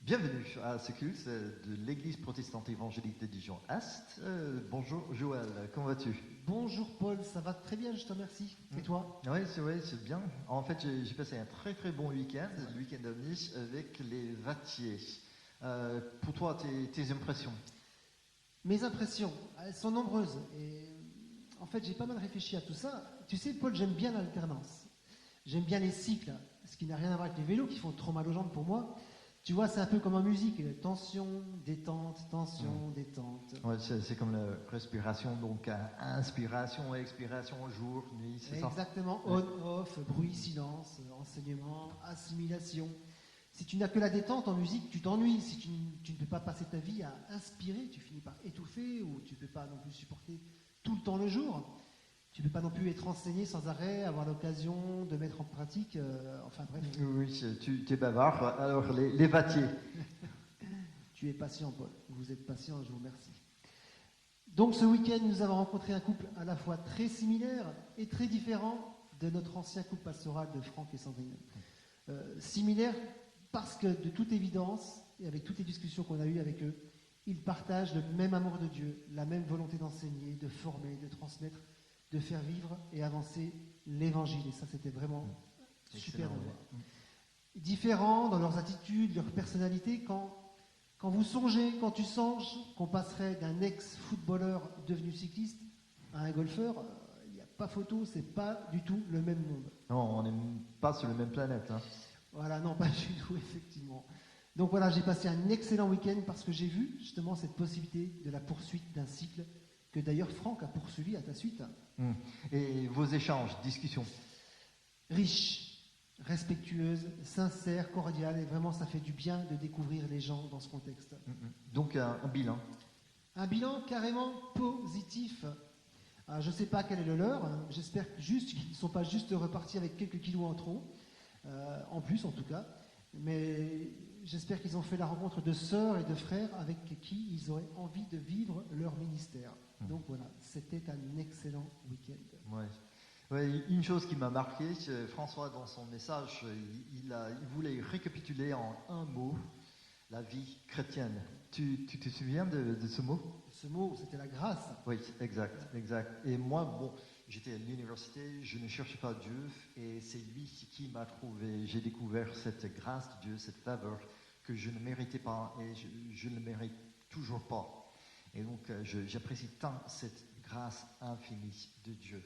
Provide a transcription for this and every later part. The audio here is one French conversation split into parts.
Bienvenue à ce culte de l'Église protestante évangélique de Dijon-Est. Bonjour Joël, comment vas-tu? Bonjour Paul, ça va très bien, je te remercie. Et toi? Oui, c'est bien. En fait, j'ai passé un très très bon week-end, le week-end dernier, avec les Vattiers. Pour toi, tes impressions? Mes impressions, elles sont nombreuses. Et en fait, j'ai pas mal réfléchi à tout ça. Tu sais, Paul, j'aime bien l'alternance. J'aime bien les cycles, ce qui n'a rien à voir avec les vélos qui font trop mal aux jambes pour moi. Tu vois, c'est un peu comme en musique, tension, détente, détente. Ouais, c'est comme la respiration, donc inspiration, expiration, jour, nuit, c'est ça? Exactement, on-off, bruit, silence, enseignement, assimilation. Si tu n'as que la détente en musique, tu t'ennuies. Si tu ne peux pas passer ta vie à inspirer, tu finis par étouffer, ou tu ne peux pas non plus supporter tout le temps le jour. Tu ne peux pas non plus être enseigné sans arrêt, avoir l'occasion de mettre en pratique, enfin bref. Oui, tu es bavard. Alors, les Vattiers. Tu es patient, Paul. Vous êtes patient, je vous remercie. Donc ce week-end, nous avons rencontré un couple à la fois très similaire et très différent de notre ancien couple pastoral de Franck et Sandrine. Similaire parce que de toute évidence, et avec toutes les discussions qu'on a eues avec eux, ils partagent le même amour de Dieu, la même volonté d'enseigner, de former, de transmettre, de faire vivre et avancer l'évangile. Et ça, c'était vraiment super de voir. Différents dans leurs attitudes, leur personnalité, quand vous songez, quand tu songes qu'on passerait d'un ex-footballeur devenu cycliste à un golfeur, il n'y a pas photo, c'est pas du tout le même monde. Non, on n'est pas sur la même planète. Hein. Voilà, non, pas du tout, effectivement. Donc voilà, j'ai passé un excellent week-end parce que j'ai vu justement cette possibilité de la poursuite d'un cycle que d'ailleurs Franck a poursuivi à ta suite. Et vos échanges, discussions? Riches, respectueuses, sincères, cordiales, et vraiment ça fait du bien de découvrir les gens dans ce contexte. Donc un bilan. Un bilan carrément positif. Alors, je ne sais pas quel est le leur, j'espère juste qu'ils ne sont pas juste repartis avec quelques kilos en trop, en plus en tout cas, mais j'espère qu'ils ont fait la rencontre de sœurs et de frères avec qui ils auraient envie de vivre leur ministère. Donc voilà, c'était un excellent week-end. Ouais, une chose qui m'a marqué, François dans son message, il voulait récapituler en un mot la vie chrétienne. Tu te souviens de ce mot? Ce mot, c'était la grâce. Oui, exact. Et moi, j'étais à l'université, je ne cherchais pas Dieu, et c'est lui qui m'a trouvé. J'ai découvert cette grâce de Dieu, cette faveur que je ne méritais pas, et je ne le mérite toujours pas. Et donc, j'apprécie tant cette grâce infinie de Dieu.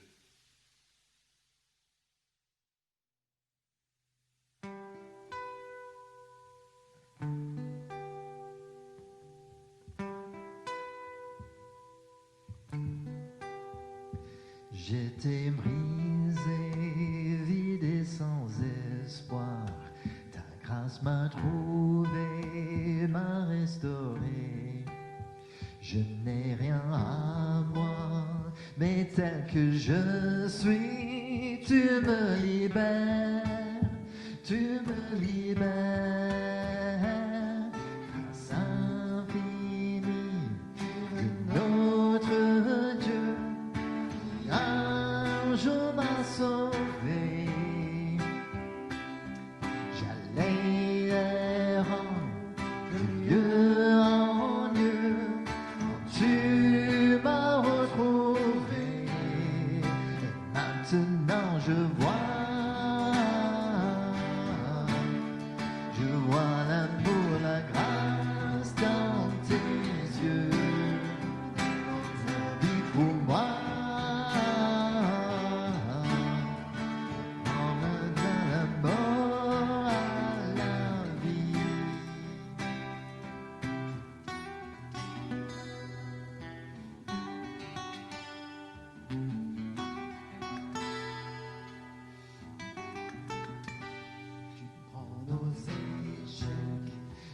J'étais brisé, vide et sans espoir. Ta grâce m'a trouvé, m'a restauré. Je n'ai rien à moi, mais tel que je suis, tu me libères, tu me libères. Grâce infinie de notre Dieu, qui un jour m'a sauvé. J'allais errant de lieu en lieu. Tu m'as retrouvé, maintenant je vois l'amour, la grâce dans tes yeux, vis pour moi, en me donne la mort à la vie.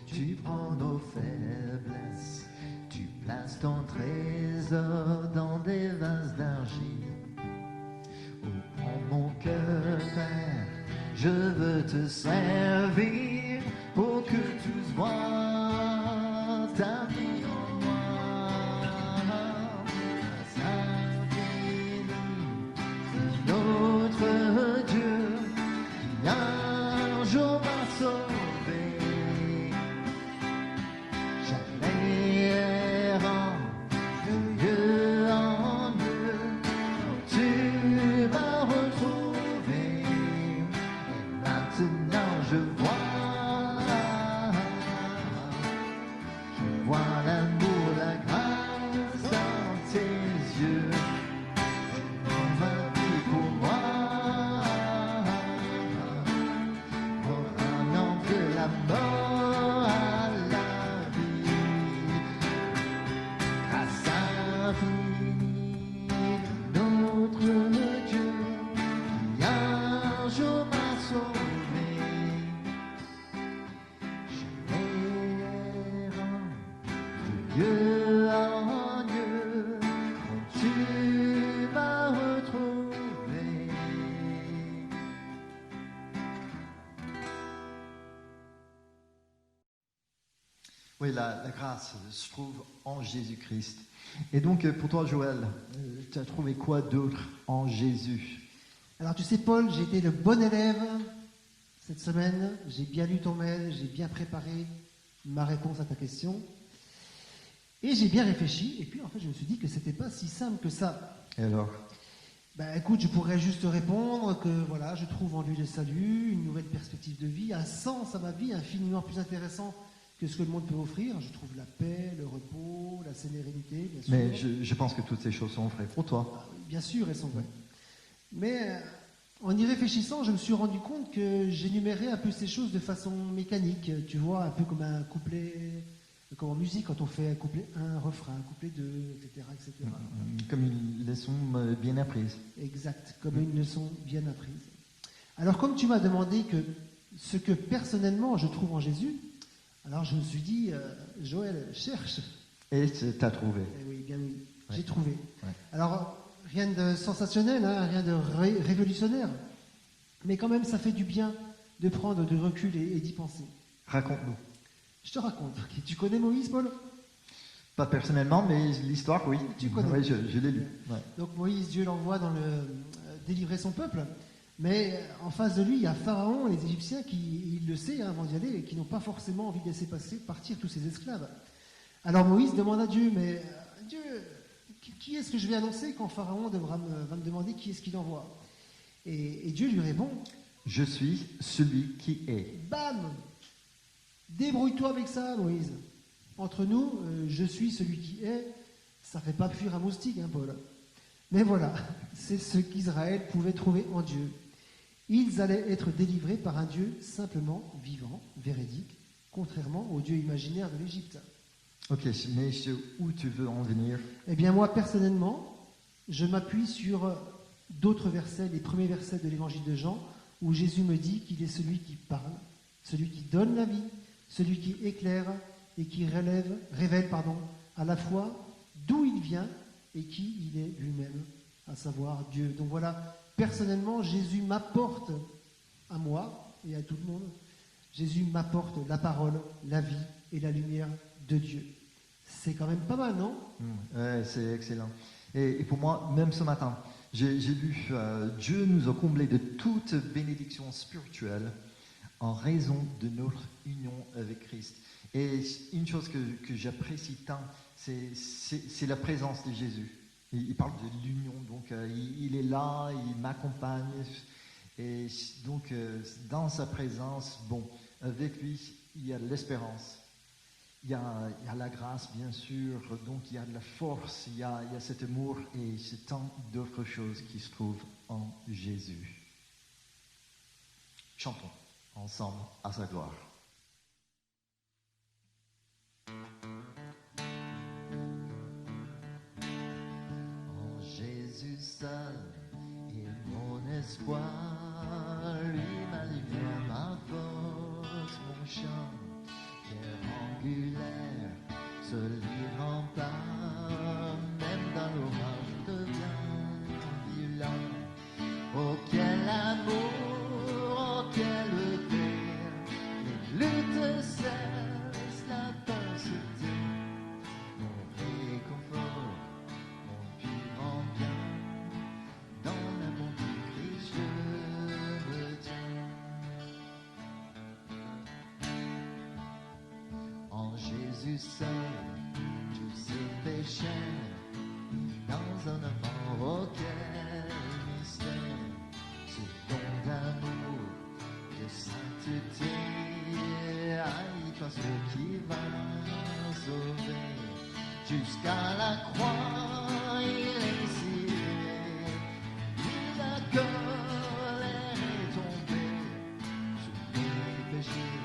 Tu prends nos faiblesses, tu places ton trésor dans des vases d'argile. Oh, prends mon cœur, Père, je veux te servir pour que tous voient ta vie en moi. Grâce infinie de notre Dieu, qui un jour m'a sauvé. mort à la vie. Grâce infinie, notre Dieu, qui un jour m'a sauvé. Je l'errant de Dieu en Dieu, quand tu m'as retrouvé. Oui, la grâce se trouve en Jésus-Christ. Et donc, pour toi, Joël, tu as trouvé quoi d'autre en Jésus? Alors tu sais Paul, j'ai été le bon élève cette semaine, j'ai bien lu ton mail, j'ai bien préparé ma réponse à ta question. Et j'ai bien réfléchi, et puis en fait je me suis dit que c'était pas si simple que ça. Et alors? Ben écoute, je pourrais juste répondre que voilà, je trouve en lui le salut, une nouvelle perspective de vie, un sens à ma vie infiniment plus intéressant que ce que le monde peut offrir. Je trouve la paix, le repos, la sérénité, bien sûr. Mais je pense que toutes ces choses sont vraies pour toi. Bien sûr, elles sont vraies. Mais en y réfléchissant, je me suis rendu compte que j'énumérais un peu ces choses de façon mécanique, tu vois, un peu comme un couplet, comme en musique, quand on fait un couplet 1, refrain, un couplet 2, etc., etc. Comme une leçon bien apprise. Exact, comme une leçon bien apprise. Alors, comme tu m'as demandé que ce que personnellement je trouve en Jésus, alors je me suis dit, Joël, cherche. Et tu as trouvé. Eh oui, bien oui, Ouais. j'ai trouvé. Ouais. Alors, rien de sensationnel, hein, rien de révolutionnaire, mais quand même, ça fait du bien de prendre du recul et d'y penser. Raconte-nous. Je te raconte. Tu connais Moïse, Paul? Pas personnellement, mais l'histoire, oui. Tu connais. Oui, je l'ai lu. Ouais. Donc Moïse, Dieu l'envoie dans délivrer son peuple, mais en face de lui, il y a Pharaon, les Égyptiens, qui, il le sait hein, avant d'y aller, et qui n'ont pas forcément envie de laisser partir tous ces esclaves. Alors Moïse demande à Dieu, mais Dieu, qui est-ce que je vais annoncer quand Pharaon va me demander qui est-ce qu'il envoie? Et Dieu lui répond, Je suis celui qui est. bam! Débrouille-toi avec ça, Moïse. Entre nous, je suis celui qui est, ça fait pas fuir un moustique, hein, Paul. Mais voilà, c'est ce qu'Israël pouvait trouver en Dieu. Ils allaient être délivrés par un Dieu simplement vivant, véridique, contrairement au Dieu imaginaire de l'Égypte. Ok, mais où tu veux en venir? Eh bien moi, personnellement, je m'appuie sur d'autres versets, les premiers versets de l'évangile de Jean, où Jésus me dit qu'il est celui qui parle, celui qui donne la vie, celui qui éclaire et qui révèle à la fois d'où il vient et qui il est lui-même, à savoir Dieu. Donc voilà, personnellement, Jésus m'apporte à moi et à tout le monde, Jésus m'apporte la parole, la vie et la lumière de Dieu. C'est quand même pas mal, non? Ouais, c'est excellent. Et pour moi, même ce matin, j'ai lu Dieu nous a comblés de toute bénédiction spirituelle en raison de notre union avec Christ. Et une chose que j'apprécie tant, c'est la présence de Jésus. Il parle de l'union, donc il est là, il m'accompagne. Et donc, dans sa présence, bon, avec lui, il y a de l'espérance. Il y a la grâce, bien sûr, donc il y a de la force, il y a cet amour et c'est tant d'autres choses qui se trouvent en Jésus. Chantons ensemble à sa gloire. En Jésus seul est mon espoir, lui ma lumière, ma force, mon chant. Pierre angulaire, solide rempart, même dans l'orage devient violent. Oh quel amour, oh quelle paix, les luttes cessent, l'intensité, mon réconfort, mon plus grand bien, dans l'amour du Christ je me tiens. En Jésus seul, tous ces péchés, dans un amour auquel mystère, ce don d'amour, de sainteté, aïe, toi ce qui va sauver, jusqu'à la croix, il est siré, la colère est tombée, tous mes péchés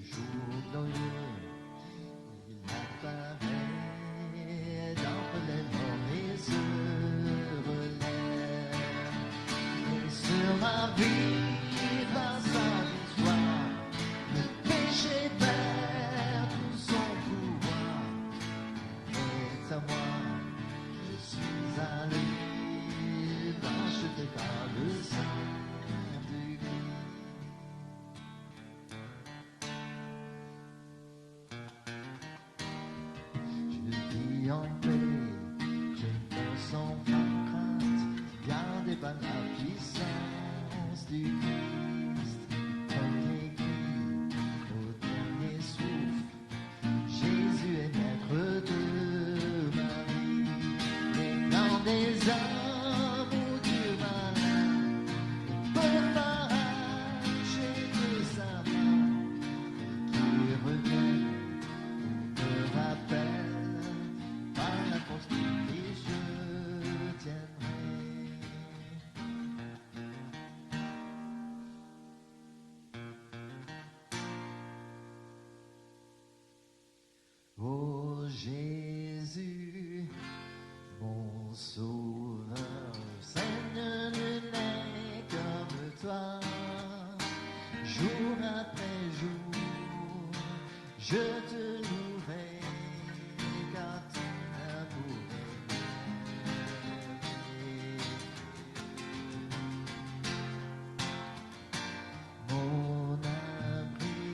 jour glorieux, il apparaît d'entre les morts et se relève. Et sur ma vie, par sa victoire, le péché perd tout son pouvoir. Et à moi, je suis à lui, racheté par le sang du Christ. Je vis en paix, je me sens pas crainte, gardé par la puissance du Christ. Premier cri, au dernier souffle, Jésus est maître de ma vie. Les plans des hommes ou du malin peuvent arracher de sa main. Qui reviennent me rappelle par la force du Christ je tiendrai. Oh Jésus, mon sauveur, Seigneur, nul n'est comme toi. Jour après jour, je te louerai, car ton amour est merveilleux. Mon abri,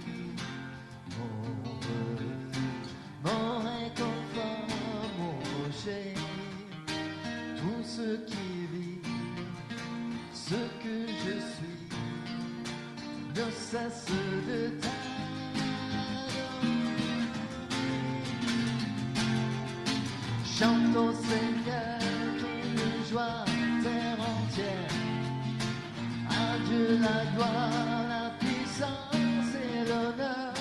mon refuge, mon réconfort, mon rocher, tout ce qui vit, ce que je suis, ne cesse de t'adorer. Chante au Seigneur, crie de joie, terre entière. À Dieu la gloire, la puissance et l'honneur.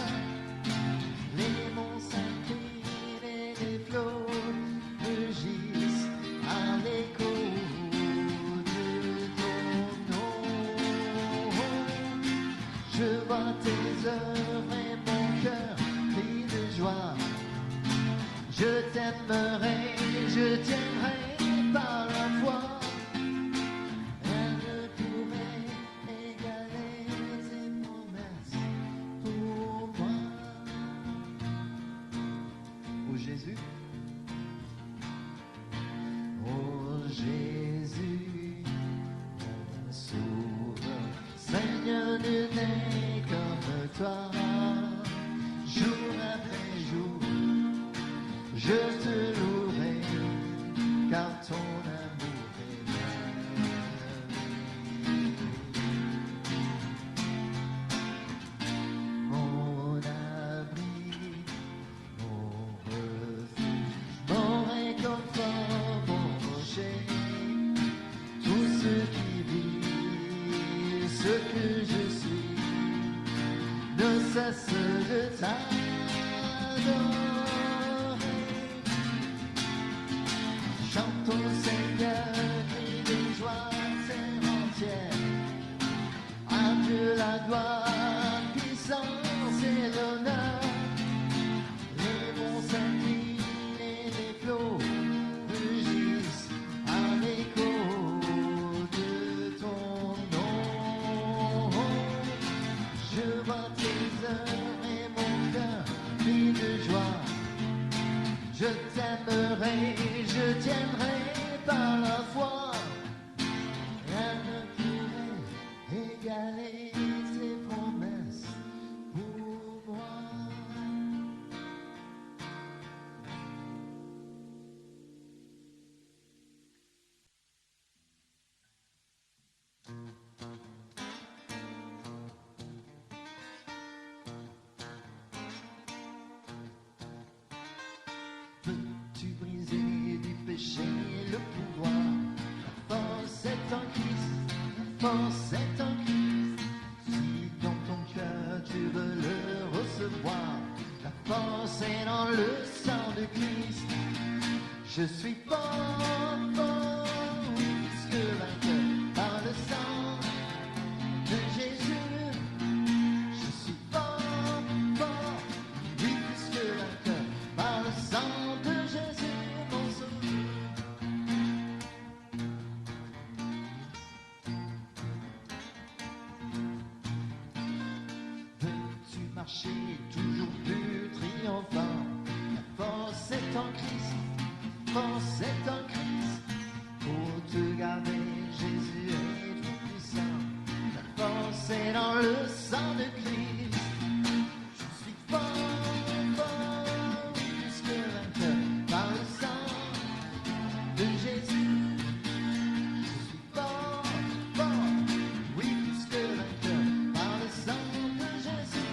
Les monts s'inclinent et les flots rugissent à l'écho de ton nom. Je vois tes œuvres et mon cœur crie de joie. Je t'aimerai, je tiendrai par la foi. Rien ne pourrait égaler tes promesses pour moi. Oh Jésus, oh Jésus, mon sauveur, Seigneur, nul n'est comme toi. Jour après jour, je te louerai, car ton amour est merveilleux. Mon abri, mon refuge, mon réconfort, mon rocher, tout ce qui vit, ce que je suis, ne cesse de t'adorer. Chante au Seigneur, crie de joie, terre entière. À Dieu la gloire, la puissance et l'honneur. Les monts s'inclinent et les flots rugissent à l'écho de ton nom. Je vois tes œuvres et mon cœur crie de joie. Je t'aimerai, je tiendrai par la foi. Rien ne pourrait égaler tes promesses pour moi. Peux-tu briser du péché le pouvoir? La force est en Christ, la force est en Christ. Si dans ton cœur tu veux le recevoir, la force est dans le sang de Christ. Je suis fort, fort, plus que vainqueur par le sang de Jésus. Je suis fort, fort. marcher toujours plus triomphant. La force est en Christ, force est en Christ. Pour te garder, Jésus est tout puissant. La force est dans le sang de Christ. Je suis fort, fort, plus que vainqueur par le sang de Jésus. Je suis fort, fort, oui, plus que vainqueur par le sang de Jésus.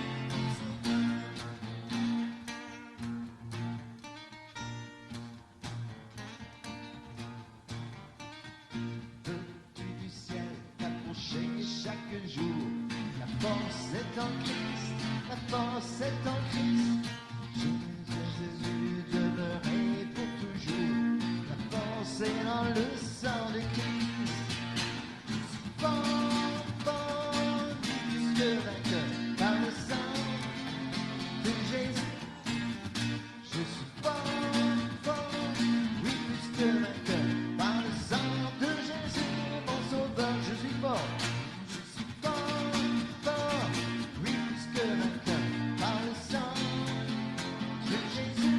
Venu du ciel, approché chaque jour. La force est en Christ, la force est en Christ. Jésus demeurer pour toujours. La force est dans le sang de Christ. Je suis fort, fort, plus que vainqueur par le sang de Jésus. Je suis fort, fort, oui, plus que vainqueur par le sang de Jésus, mon sauveur. Je suis fort, fort, oui, plus que vainqueur par le sang de Jésus.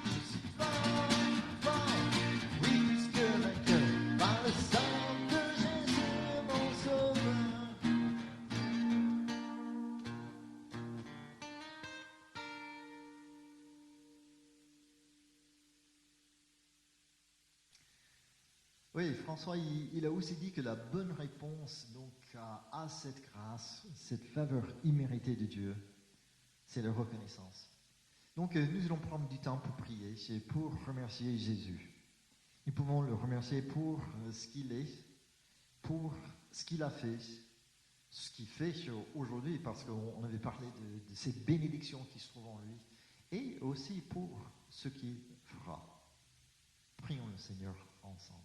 Je suis fort, oui, plus que vainqueur par le sang de Jésus, mon sauveur. Oui, François, il a aussi dit que la bonne réponse donc, à cette grâce, cette faveur imméritée de Dieu, c'est la reconnaissance. Donc nous allons prendre du temps pour prier, c'est pour remercier Jésus. Nous pouvons le remercier pour ce qu'il est, pour ce qu'il a fait, ce qu'il fait aujourd'hui, parce qu'on avait parlé de ces bénédictions qui se trouvent en lui, et aussi pour ce qu'il fera. Prions le Seigneur ensemble.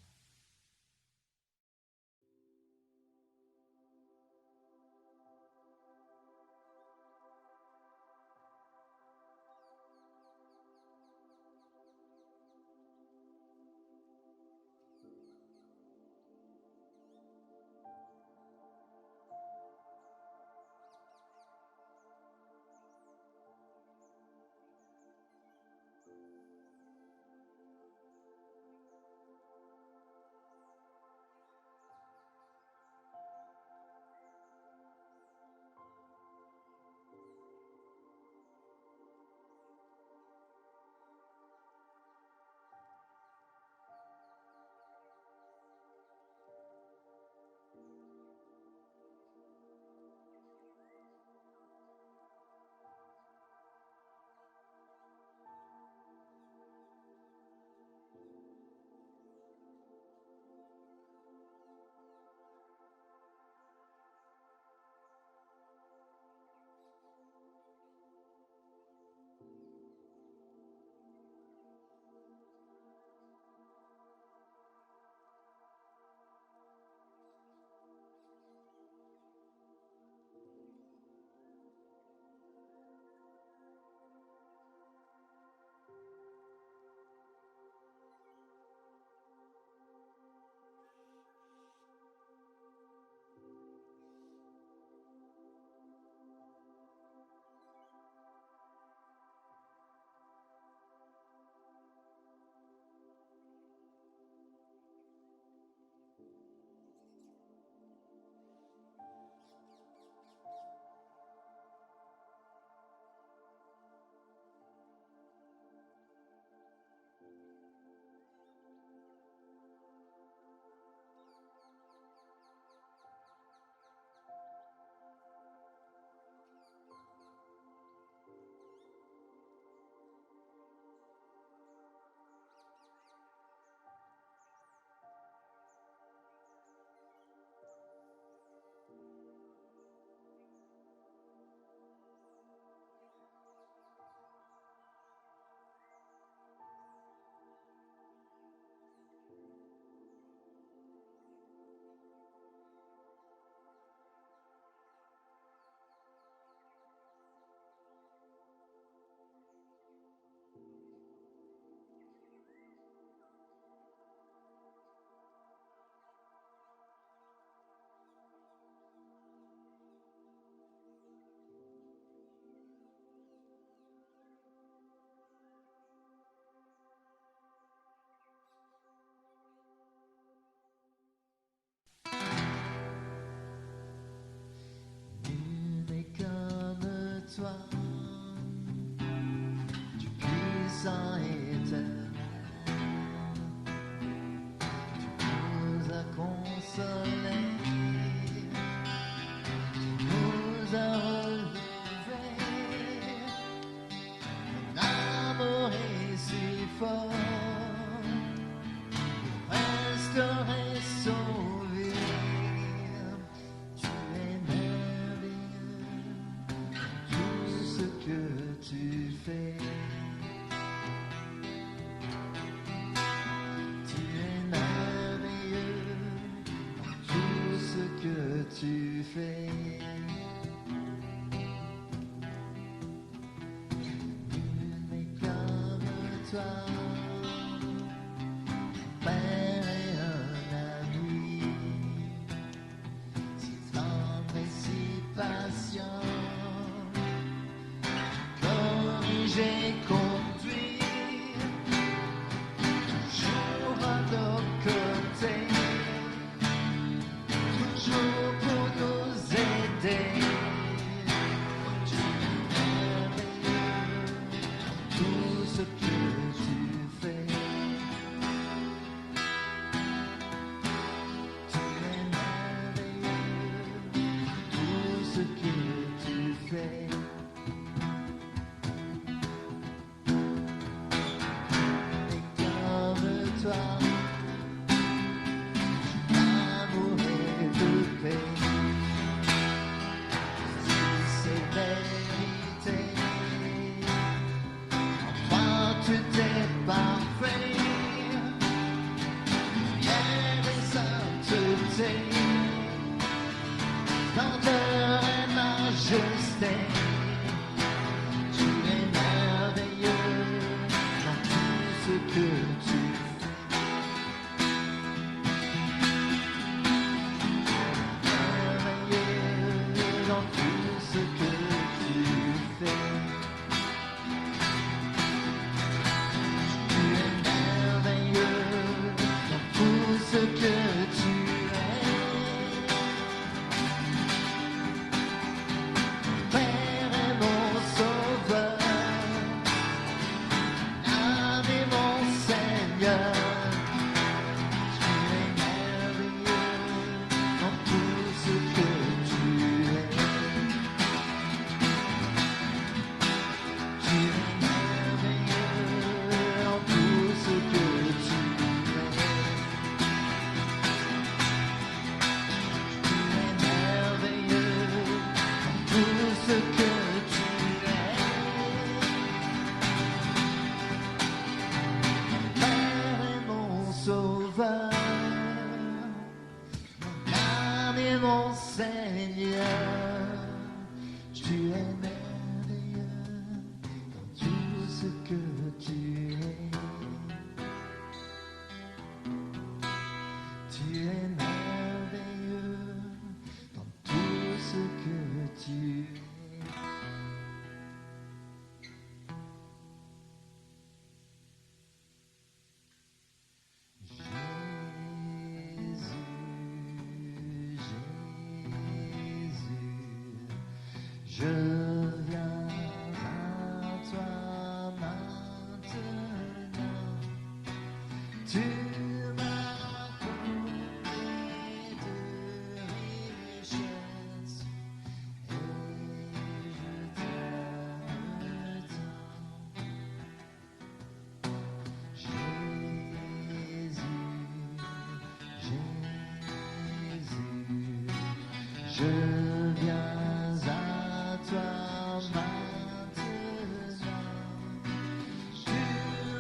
toi, du puissant éternel. Tu nous as consolés, tu nous as relevés. Ton amour est si fort, resterai sauvé. Tu es merveilleux, tout ce que tu fais. Tu es merveilleux, tout ce que tu fais. Nul n'est comme toi. Père et un ami, si tendre et si patient, corrige et conduit, toujours à nos côtés, toujours pour nous aider. Tu es merveilleux, tout ce que tu fais. Tu es merveilleux, tout ce que tu fais. Et comme toi, l'amour et de paix, c'est vérité. En toi tu es parfait, lumière et sainteté, splendeur et majesté. Tu es merveilleux dans tout ce que tu fais. Merveilleux dans tout ce que tu fais. Tu es merveilleux dans tout ce que tu es. Père est mon sauveur, âme est mon Seigneur. Tu es merveilleux dans tout ce que tu es. Tu es merveilleux dans tout ce que tu es. Tu es merveilleux dans tout ce que tu es. Père est mon sauveur, mon âme est mon Seigneur. Tu es merveilleux dans tout ce que tu es. Tu es merveilleux dans tout ce que tu es. Jésus, je viens à toi maintenant. Tu m'as comblé de richesses et je t'aime tant. Jésus, Jésus, je viens à toi maintenant. Tu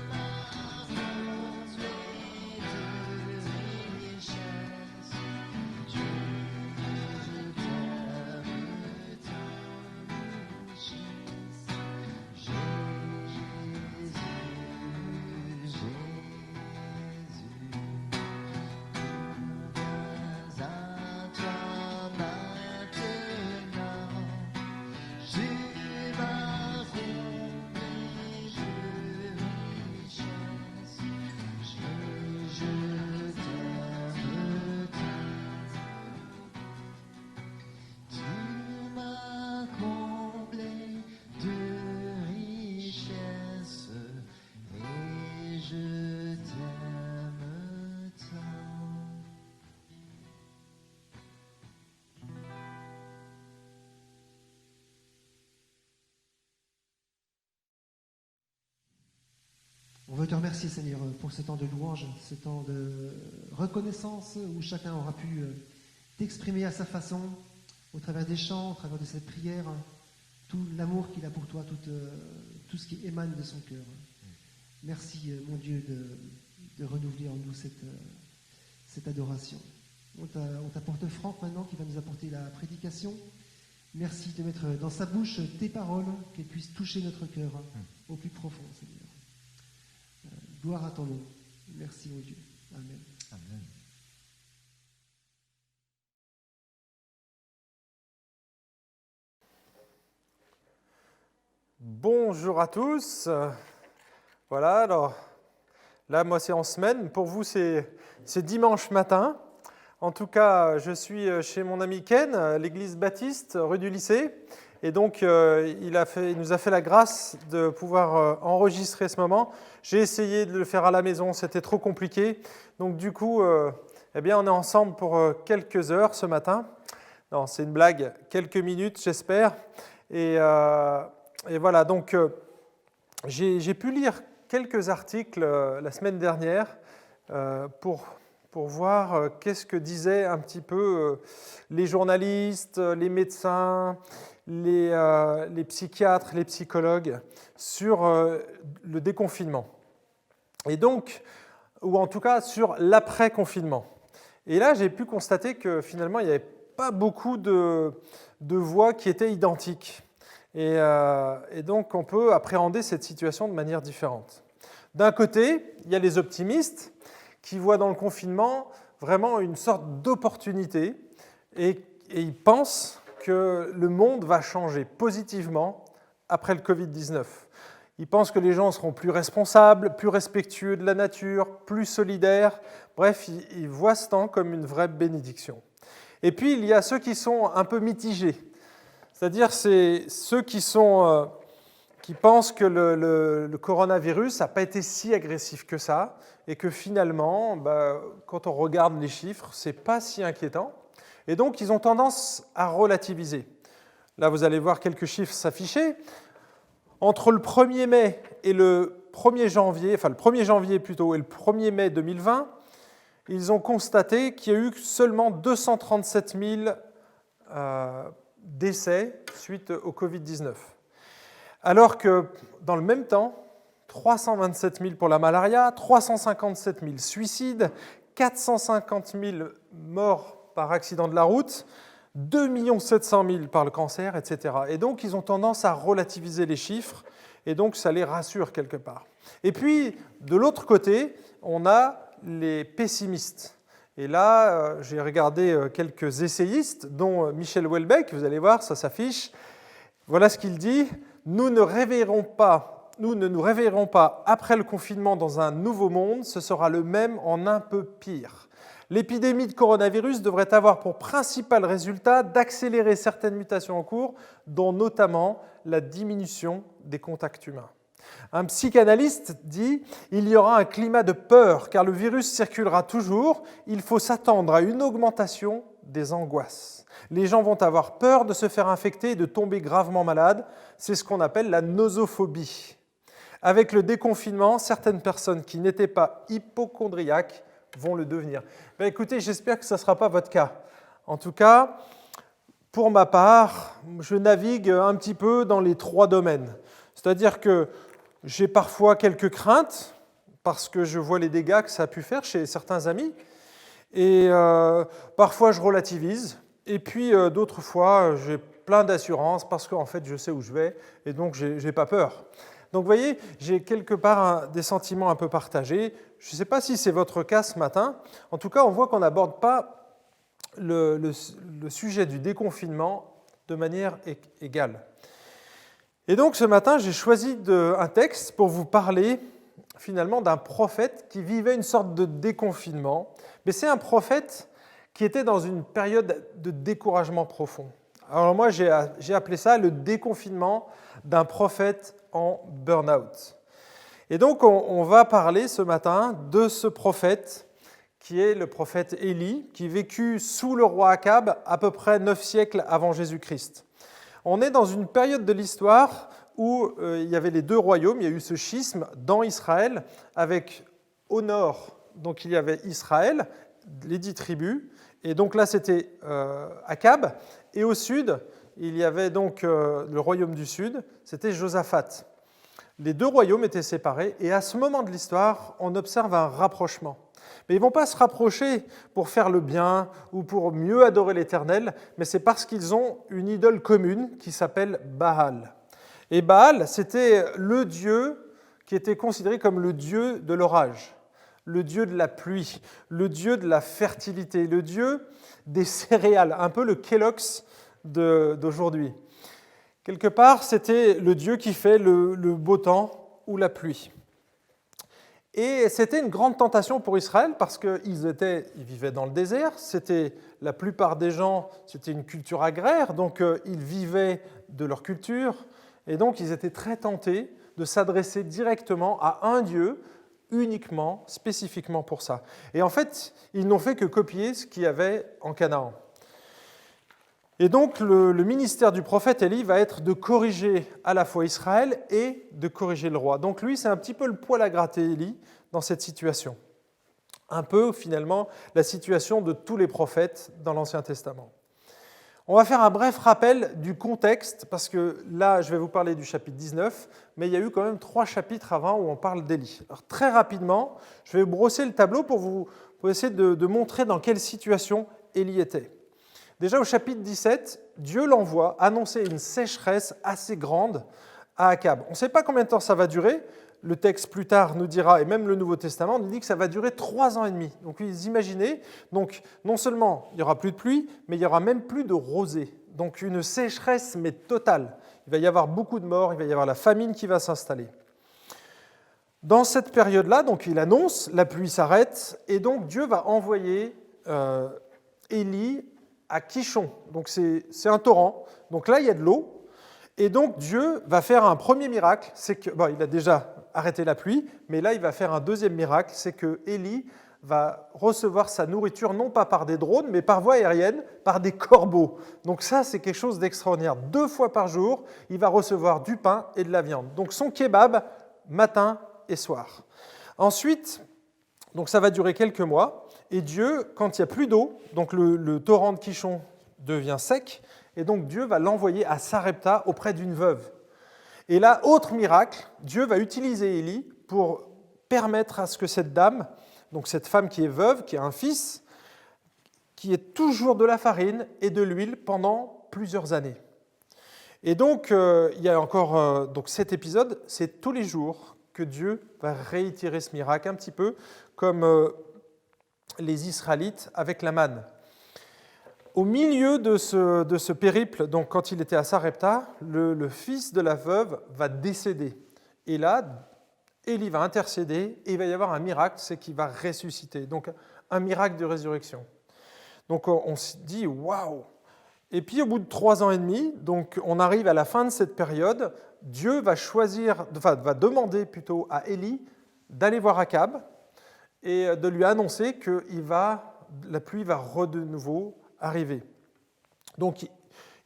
m'as comblé de richesses, je t'aime tant. Jésus, voudrais te remercier, Seigneur, pour ce temps de louange, ce temps de reconnaissance où chacun aura pu t'exprimer à sa façon, au travers des chants, au travers de cette prière, tout l'amour qu'il a pour toi, tout ce qui émane de son cœur. Merci, mon Dieu, de renouveler en nous cette adoration. On t'apporte Franck maintenant qui va nous apporter la prédication. Merci de mettre dans sa bouche tes paroles, qu'elles puissent toucher notre cœur au plus profond, Seigneur. Gloire à ton nom. Merci, mon Dieu. Amen. Amen. Bonjour à tous. Voilà, alors là, moi, c'est en semaine. Pour vous, c'est dimanche matin. En tout cas, je suis chez mon ami Ken, à l'église baptiste, rue du lycée. Et donc, il nous a fait la grâce de pouvoir enregistrer ce moment. J'ai essayé de le faire à la maison, c'était trop compliqué. Donc, du coup, eh bien, on est ensemble pour quelques heures ce matin. Non, c'est une blague, quelques minutes, j'espère. Et voilà, donc, j'ai pu lire quelques articles la semaine dernière pour voir qu'est-ce que disaient un petit peu les journalistes, les médecins, les psychiatres, les psychologues sur le déconfinement. Et donc, ou en tout cas sur l'après-confinement. Et là, j'ai pu constater que finalement, il n'y avait pas beaucoup de voix qui étaient identiques. Et donc, on peut appréhender cette situation de manière différente. D'un côté, il y a les optimistes qui voient dans le confinement vraiment une sorte d'opportunité et ils pensent que le monde va changer positivement après le Covid-19. Ils pensent que les gens seront plus responsables, plus respectueux de la nature, plus solidaires. Bref, ils voient ce temps comme une vraie bénédiction. Et puis, il y a ceux qui sont un peu mitigés. C'est-à-dire, c'est ceux qui pensent que le coronavirus n'a pas été si agressif que ça et que finalement, quand on regarde les chiffres, ce n'est pas si inquiétant. Et donc, ils ont tendance à relativiser. Là, vous allez voir quelques chiffres s'afficher. Entre le 1er mai et le 1er janvier, enfin le 1er janvier plutôt, et le 1er mai 2020, ils ont constaté qu'il y a eu seulement 237 000 décès suite au Covid-19. Alors que dans le même temps, 327 000 pour la malaria, 357 000 suicides, 450 000 morts par accident de la route, 2 700 000 par le cancer, etc. Et donc, ils ont tendance à relativiser les chiffres, et donc ça les rassure quelque part. Et puis, de l'autre côté, on a les pessimistes. Et là, j'ai regardé quelques essayistes, dont Michel Houellebecq, vous allez voir, ça s'affiche. Voilà ce qu'il dit. Nous ne nous réveillerons pas après le confinement dans un nouveau monde, ce sera le même en un peu pire. L'épidémie de coronavirus devrait avoir pour principal résultat d'accélérer certaines mutations en cours, dont notamment la diminution des contacts humains. Un psychanalyste dit « Il y aura un climat de peur car le virus circulera toujours, il faut s'attendre à une augmentation des angoisses. Les gens vont avoir peur de se faire infecter et de tomber gravement malades, c'est ce qu'on appelle la nosophobie. Avec le déconfinement, certaines personnes qui n'étaient pas hypocondriaques vont le devenir. » Écoutez, j'espère que ce ne sera pas votre cas. En tout cas, pour ma part, je navigue un petit peu dans les 3 domaines. C'est-à-dire que j'ai parfois quelques craintes, parce que je vois les dégâts que ça a pu faire chez certains amis, et parfois je relativise, et puis d'autres fois j'ai plein d'assurance, parce qu'en fait je sais où je vais, et donc je n'ai pas peur. Donc vous voyez, j'ai quelque part des sentiments un peu partagés. Je ne sais pas si c'est votre cas ce matin. En tout cas, on voit qu'on n'aborde pas le sujet du déconfinement de manière égale. Et donc ce matin, j'ai choisi un texte pour vous parler finalement d'un prophète qui vivait une sorte de déconfinement. Mais c'est un prophète qui était dans une période de découragement profond. Alors moi, j'ai appelé ça le déconfinement d'un prophète en burn-out. Et donc, on va parler ce matin de ce prophète qui est le prophète Élie, qui vécut sous le roi Akab à peu près 9 siècles avant Jésus-Christ. On est dans une période de l'histoire où il y avait les deux royaumes, il y a eu ce schisme dans Israël, avec au nord, donc il y avait Israël, les 10 tribus, et donc là c'était Akab, et au sud, il y avait donc le royaume du sud, c'était Josaphat. Les deux royaumes étaient séparés, et à ce moment de l'histoire, on observe un rapprochement. Mais ils ne vont pas se rapprocher pour faire le bien ou pour mieux adorer l'Éternel, mais c'est parce qu'ils ont une idole commune qui s'appelle Baal. Et Baal, c'était le dieu qui était considéré comme le dieu de l'orage, le dieu de la pluie, le dieu de la fertilité, le dieu des céréales, un peu le Kellogg's d'aujourd'hui. Quelque part, c'était le dieu qui fait le beau temps ou la pluie. Et c'était une grande tentation pour Israël parce qu'ils vivaient dans le désert, la plupart des gens, c'était une culture agraire, donc ils vivaient de leur culture, et donc ils étaient très tentés de s'adresser directement à un Dieu, uniquement, spécifiquement pour ça. Et en fait, ils n'ont fait que copier ce qu'il y avait en Canaan. Et donc le ministère du prophète Élie va être de corriger à la fois Israël et de corriger le roi. Donc lui, c'est un petit peu le poil à gratter Élie dans cette situation. Un peu finalement la situation de tous les prophètes dans l'Ancien Testament. On va faire un bref rappel du contexte, parce que là, je vais vous parler du chapitre 19, mais il y a eu quand même 3 chapitres avant où on parle d'Élie. Alors très rapidement, je vais brosser le tableau pour essayer de montrer dans quelle situation Élie était. Déjà au chapitre 17, Dieu l'envoie annoncer une sécheresse assez grande à Akab. On ne sait pas combien de temps ça va durer. Le texte plus tard nous dira, et même le Nouveau Testament nous dit que ça va durer 3 ans et demi. Donc vous imaginez, donc, non seulement il n'y aura plus de pluie, mais il n'y aura même plus de rosée. Donc une sécheresse mais totale. Il va y avoir beaucoup de morts, il va y avoir la famine qui va s'installer. Dans cette période-là, donc il annonce, la pluie s'arrête, et donc Dieu va envoyer Élie à Kishon. Donc c'est un torrent. Donc là, il y a de l'eau. Et donc Dieu va faire un premier miracle. C'est que, il a déjà arrêté la pluie, mais là, il va faire un deuxième miracle. C'est que Élie va recevoir sa nourriture non pas par des drones, mais par voie aérienne, par des corbeaux. Donc ça, c'est quelque chose d'extraordinaire. 2 fois par jour, il va recevoir du pain et de la viande. Donc son kebab, matin et soir. Ensuite, donc ça va durer quelques mois. Et Dieu, quand il n'y a plus d'eau, donc le torrent de Kishon devient sec, et donc Dieu va l'envoyer à Sarepta auprès d'une veuve. Et là, autre miracle, Dieu va utiliser Élie pour permettre à ce que cette dame, donc cette femme qui est veuve, qui a un fils, qui ait toujours de la farine et de l'huile pendant plusieurs années. Et donc, il y a encore donc cet épisode, c'est tous les jours que Dieu va réitérer ce miracle, un petit peu comme les Israélites avec la manne. Au milieu de ce périple, donc quand il était à Sarepta, le fils de la veuve va décéder. Et là, Élie va intercéder et il va y avoir un miracle, c'est qu'il va ressusciter. Donc un miracle de résurrection. Donc on se dit waouh. Et puis au bout de 3 ans et demi, donc on arrive à la fin de cette période, Dieu va demander plutôt à Élie d'aller voir Akab et de lui annoncer que la pluie va de nouveau arriver. Donc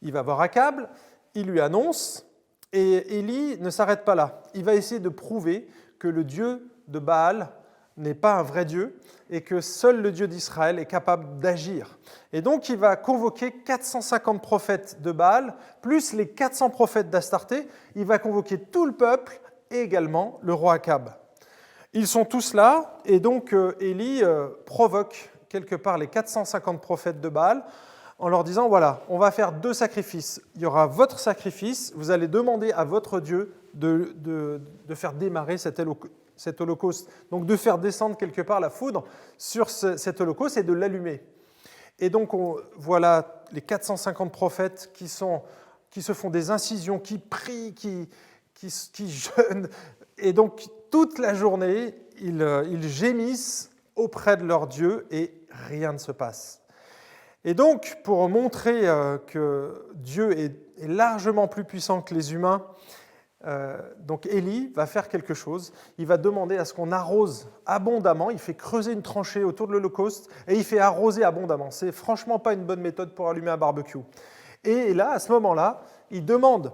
il va voir Akab, il lui annonce, et Élie ne s'arrête pas là. Il va essayer de prouver que le Dieu de Baal n'est pas un vrai Dieu et que seul le Dieu d'Israël est capable d'agir. Et donc il va convoquer 450 prophètes de Baal, plus les 400 prophètes d'Astarté. Il va convoquer tout le peuple et également le roi Akab. Ils sont tous là, et donc Élie provoque quelque part les 450 prophètes de Baal en leur disant, voilà, on va faire 2 sacrifices. Il y aura votre sacrifice, vous allez demander à votre Dieu de faire démarrer cet holocauste, donc de faire descendre quelque part la foudre sur cet holocauste et de l'allumer. Et donc voilà les 450 prophètes qui se font des incisions, qui prient, qui jeûnent, et donc toute la journée, ils gémissent auprès de leur Dieu et rien ne se passe. Et donc, pour montrer que Dieu est largement plus puissant que les humains, donc Élie va faire quelque chose. Il va demander à ce qu'on arrose abondamment. Il fait creuser une tranchée autour de l'Holocauste et il fait arroser abondamment. C'est franchement pas une bonne méthode pour allumer un barbecue. Et là, à ce moment-là, il demande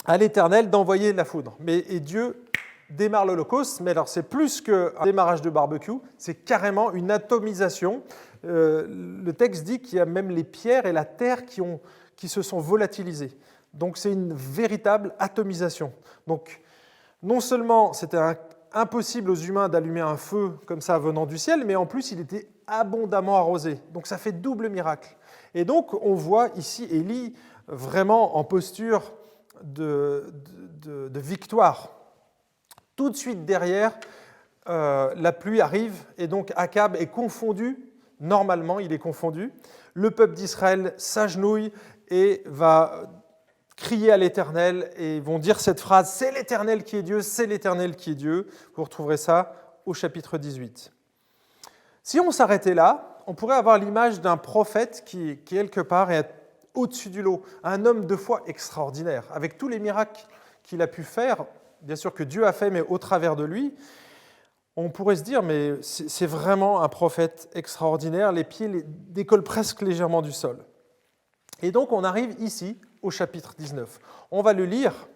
à l'Éternel d'envoyer la foudre. Et Dieu démarre l'Holocauste, mais alors c'est plus qu'un démarrage de barbecue, c'est carrément une atomisation. Le texte dit qu'il y a même les pierres et la terre qui se sont volatilisées. Donc c'est une véritable atomisation. Donc non seulement c'était impossible aux humains d'allumer un feu comme ça venant du ciel, mais en plus il était abondamment arrosé. Donc ça fait double miracle. Et donc on voit ici Élie vraiment en posture de victoire. Tout de suite derrière, la pluie arrive et donc Akab est confondu. Normalement, il est confondu. Le peuple d'Israël s'agenouille et va crier à l'Éternel et vont dire cette phrase « C'est l'Éternel qui est Dieu, c'est l'Éternel qui est Dieu ». Vous retrouverez ça au chapitre 18. Si on s'arrêtait là, on pourrait avoir l'image d'un prophète qui quelque part est au-dessus du lot, un homme de foi extraordinaire, avec tous les miracles qu'il a pu faire, bien sûr que Dieu a fait, mais au travers de lui. On pourrait se dire, mais c'est vraiment un prophète extraordinaire, les pieds décollent presque légèrement du sol. Et donc on arrive ici au chapitre 19. On va le lire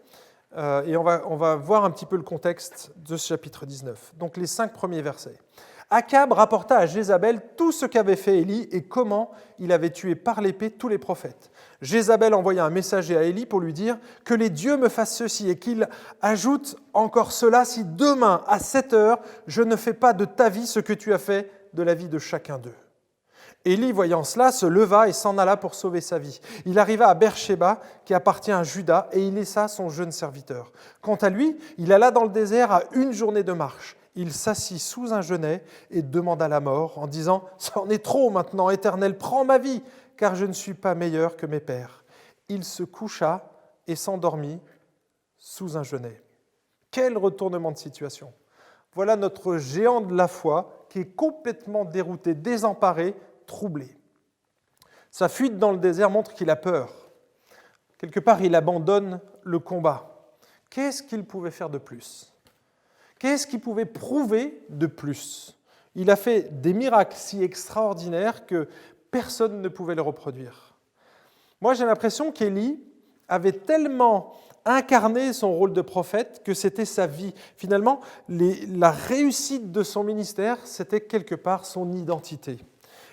et on va voir un petit peu le contexte de ce chapitre 19. Donc les 5 premiers versets. Akab rapporta à Jézabel tout ce qu'avait fait Élie et comment il avait tué par l'épée tous les prophètes. Jézabel envoya un messager à Élie pour lui dire « Que les dieux me fassent ceci et qu'il ajoute encore cela si demain, à 7 heures, je ne fais pas de ta vie ce que tu as fait de la vie de chacun d'eux. » Élie, voyant cela, se leva et s'en alla pour sauver sa vie. Il arriva à Beersheba, qui appartient à Juda, et il laissa son jeune serviteur. Quant à lui, il alla dans le désert à 1 journée de marche. Il s'assit sous un genêt et demanda la mort en disant « C'en est trop maintenant, Éternel, prends ma vie, car je ne suis pas meilleur que mes pères. » Il se coucha et s'endormit sous un genêt. Quel retournement de situation! Voilà notre géant de la foi qui est complètement dérouté, désemparé, troublé. Sa fuite dans le désert montre qu'il a peur. Quelque part, il abandonne le combat. Qu'est-ce qu'il pouvait faire de plus ? Qu'est-ce qu'il pouvait prouver de plus ? Il a fait des miracles si extraordinaires que personne ne pouvait les reproduire. Moi, j'ai l'impression qu'Élie avait tellement incarné son rôle de prophète que c'était sa vie. Finalement, la réussite de son ministère, c'était quelque part son identité.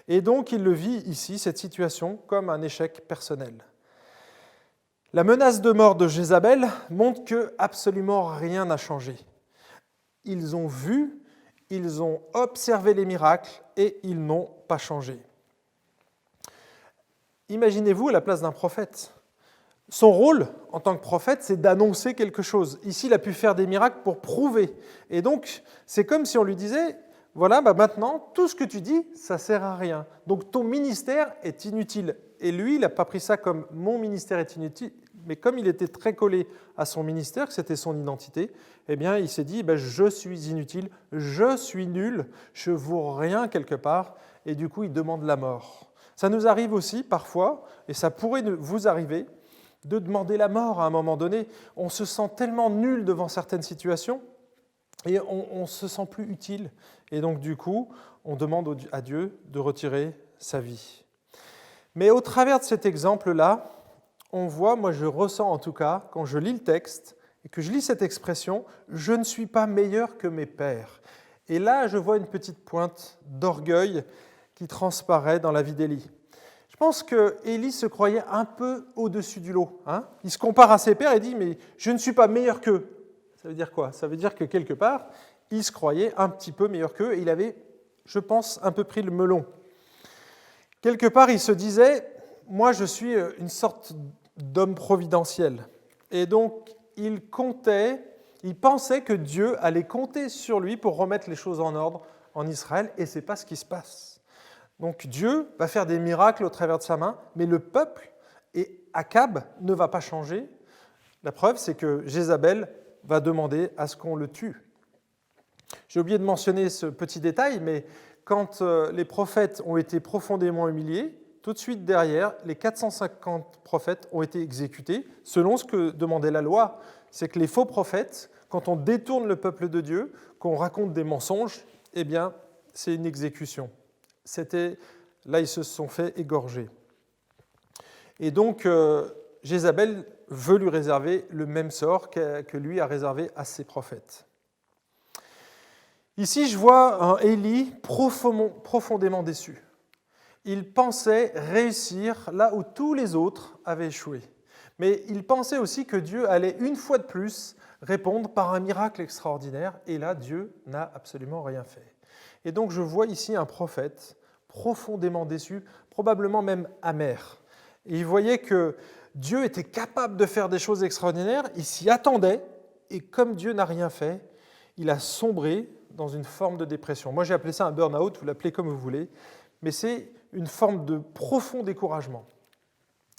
Et donc, il le vit ici, cette situation, comme un échec personnel. La menace de mort de Jézabel montre que absolument rien n'a changé. Ils ont vu, ils ont observé les miracles et ils n'ont pas changé. Imaginez-vous à la place d'un prophète. Son rôle en tant que prophète, c'est d'annoncer quelque chose. Ici, il a pu faire des miracles pour prouver. Et donc, c'est comme si on lui disait, voilà, maintenant, tout ce que tu dis, ça ne sert à rien. Donc, ton ministère est inutile. Et lui, il n'a pas pris ça comme mon ministère est inutile, mais comme il était très collé à son ministère, que c'était son identité, eh bien, il s'est dit, je suis inutile, je suis nul, je ne vaux rien quelque part, et du coup, il demande la mort. Ça nous arrive aussi parfois, et ça pourrait vous arriver, de demander la mort à un moment donné. On se sent tellement nul devant certaines situations, et on ne se sent plus utile. Et donc, du coup, on demande à Dieu de retirer sa vie. Mais au travers de cet exemple-là, on voit, moi je ressens en tout cas, quand je lis le texte et que je lis cette expression, je ne suis pas meilleur que mes pères. Et là, je vois une petite pointe d'orgueil qui transparaît dans la vie d'Élie. Je pense qu'Élie se croyait un peu au-dessus du lot. Il se compare à ses pères et dit « mais je ne suis pas meilleur qu'eux ». Ça veut dire quoi ? Ça veut dire que quelque part, il se croyait un petit peu meilleur qu'eux et il avait, je pense, un peu pris le melon. Quelque part, il se disait « moi je suis une sorte d'homme providentiel ». Et donc, il pensait que Dieu allait compter sur lui pour remettre les choses en ordre en Israël, et ce n'est pas ce qui se passe. Donc Dieu va faire des miracles au travers de sa main, mais le peuple et Akab ne va pas changer. La preuve, c'est que Jézabel va demander à ce qu'on le tue. J'ai oublié de mentionner ce petit détail, mais quand les prophètes ont été profondément humiliés, tout de suite derrière, les 450 prophètes ont été exécutés, selon ce que demandait la loi. C'est que les faux prophètes, quand on détourne le peuple de Dieu, qu'on raconte des mensonges, eh bien, c'est une exécution. Là, ils se sont fait égorger. Et donc, Jézabel veut lui réserver le même sort que lui a réservé à ses prophètes. Ici, je vois un Élie profondément déçu. Il pensait réussir là où tous les autres avaient échoué. Mais il pensait aussi que Dieu allait une fois de plus répondre par un miracle extraordinaire. Et là, Dieu n'a absolument rien fait. Et donc, je vois ici un prophète profondément déçu, probablement même amer. Et il voyait que Dieu était capable de faire des choses extraordinaires, il s'y attendait, et comme Dieu n'a rien fait, il a sombré dans une forme de dépression. Moi, j'ai appelé ça un burn-out, vous l'appelez comme vous voulez, mais c'est une forme de profond découragement.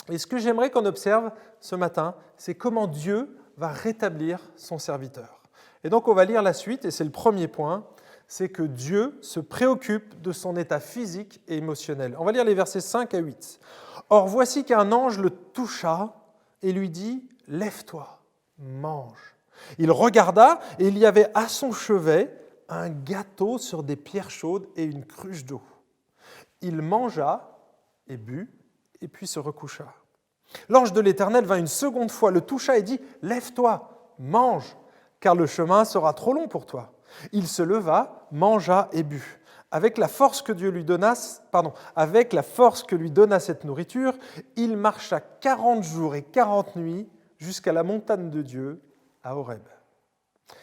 Et ce que j'aimerais qu'on observe ce matin, c'est comment Dieu va rétablir son serviteur. Et donc, on va lire la suite, et c'est le premier point, c'est que Dieu se préoccupe de son état physique et émotionnel. On va lire les versets 5 à 8. « Or, voici qu'un ange le toucha et lui dit « Lève-toi, mange. » Il regarda, et il y avait à son chevet un gâteau sur des pierres chaudes et une cruche d'eau. Il mangea et but, et puis se recoucha. L'ange de l'Éternel vint une seconde fois, le toucha et dit « Lève-toi, mange, car le chemin sera trop long pour toi. » Il se leva, mangea et but. Avec la force que lui donna cette nourriture, il marcha 40 jours et 40 nuits jusqu'à la montagne de Dieu, à Horeb. Vous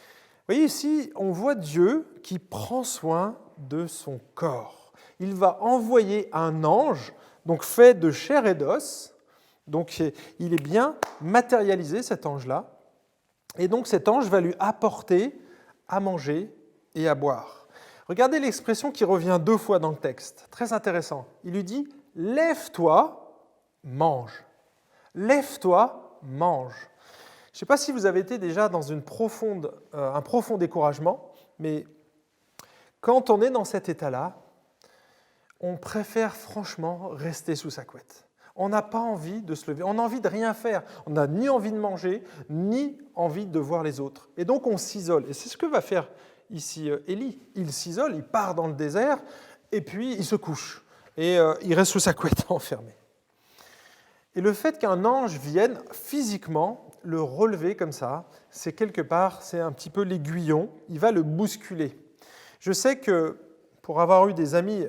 voyez ici, on voit Dieu qui prend soin de son corps. Il va envoyer un ange, donc fait de chair et d'os. Donc il est bien matérialisé, cet ange-là. Et donc cet ange va lui apporter à manger et à boire. Regardez l'expression qui revient 2 fois dans le texte. Très intéressant. Il lui dit « Lève-toi, mange. Lève-toi, mange. » Je ne sais pas si vous avez été déjà dans un profond découragement, mais quand on est dans cet état-là, on préfère franchement rester sous sa couette. On n'a pas envie de se lever, on a envie de rien faire. On n'a ni envie de manger, ni envie de voir les autres. Et donc on s'isole. Et c'est ce que va faire ici Élie. Il s'isole, il part dans le désert, et puis il se couche. Et il reste sous sa couette enfermé. Et le fait qu'un ange vienne physiquement le relever comme ça, c'est quelque part, c'est un petit peu l'aiguillon, il va le bousculer. Je sais que pour avoir eu des amis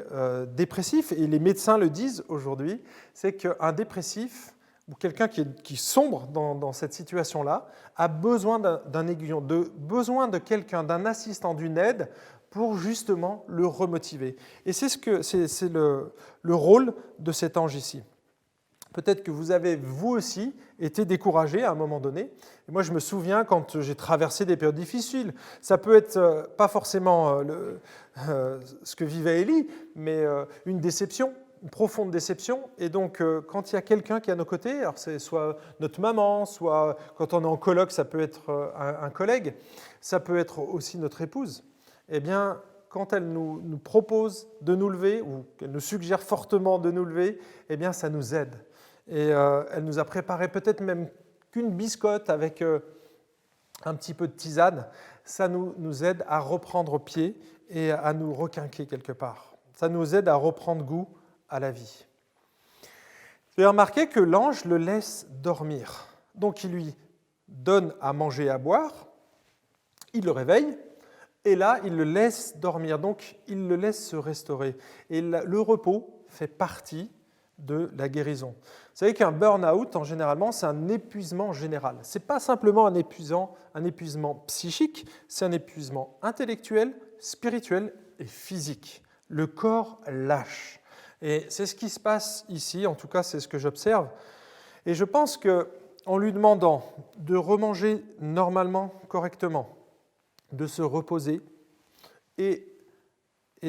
dépressifs, et les médecins le disent aujourd'hui, c'est qu'un dépressif ou quelqu'un qui sombre dans cette situation-là a besoin d'un aiguillon, besoin de quelqu'un, d'un assistant, d'une aide pour justement le remotiver. Et c'est le rôle de cet ange ici. Peut-être que vous avez, vous aussi, été découragé à un moment donné. Et moi, je me souviens quand j'ai traversé des périodes difficiles. Ça peut être pas forcément ce que vivait Élie, mais une déception, une profonde déception. Et donc, quand il y a quelqu'un qui est à nos côtés, alors c'est soit notre maman, soit quand on est en coloc, ça peut être un collègue, ça peut être aussi notre épouse, eh bien, quand elle nous propose de nous lever, ou qu'elle nous suggère fortement de nous lever, eh bien, ça nous aide. Et elle nous a préparé peut-être même qu'une biscotte avec un petit peu de tisane. Ça nous aide à reprendre pied et à nous requinquer quelque part. Ça nous aide à reprendre goût à la vie. Vous avez remarqué que l'ange le laisse dormir. Donc il lui donne à manger et à boire, il le réveille, et là il le laisse dormir. Donc il le laisse se restaurer. Et le repos fait partie de la guérison. Vous savez qu'un burn-out, en généralement, c'est un épuisement général. Ce n'est pas simplement un épuisement psychique, c'est un épuisement intellectuel, spirituel et physique. Le corps lâche. Et c'est ce qui se passe ici, en tout cas, c'est ce que j'observe. Et je pense qu'en lui demandant de remanger normalement, correctement, de se reposer, et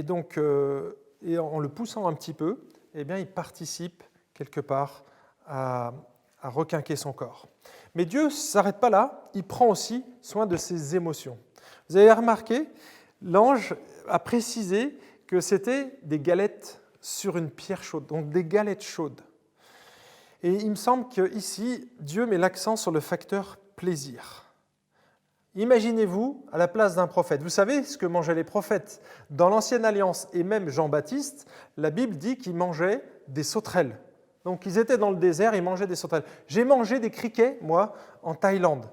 donc en le poussant un petit peu, eh bien, il participe quelque part à requinquer son corps. Mais Dieu ne s'arrête pas là, il prend aussi soin de ses émotions. Vous avez remarqué, l'ange a précisé que c'était des galettes sur une pierre chaude, donc des galettes chaudes. Et il me semble qu'ici, Dieu met l'accent sur le facteur plaisir. Imaginez-vous à la place d'un prophète. Vous savez ce que mangeaient les prophètes. Dans l'Ancienne Alliance et même Jean-Baptiste, la Bible dit qu'il mangeait des sauterelles. Donc ils étaient dans le désert, ils mangeaient des sauterelles. J'ai mangé des criquets, moi, en Thaïlande.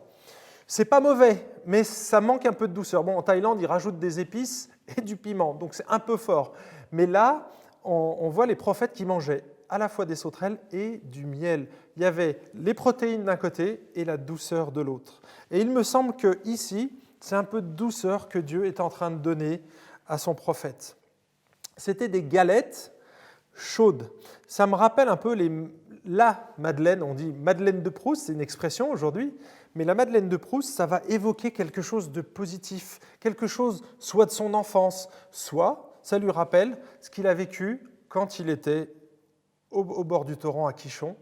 C'est pas mauvais, mais ça manque un peu de douceur. Bon, en Thaïlande, ils rajoutent des épices et du piment, donc c'est un peu fort. Mais là, on voit les prophètes qui mangeaient à la fois des sauterelles et du miel. Il y avait les protéines d'un côté et la douceur de l'autre. Et il me semble qu'ici, c'est un peu de douceur que Dieu est en train de donner à son prophète. C'était des galettes chaudes. Ça me rappelle un peu la Madeleine, on dit Madeleine de Proust, c'est une expression aujourd'hui, mais la Madeleine de Proust, ça va évoquer quelque chose de positif, quelque chose soit de son enfance, soit ça lui rappelle ce qu'il a vécu quand il était au bord du torrent à Quichon,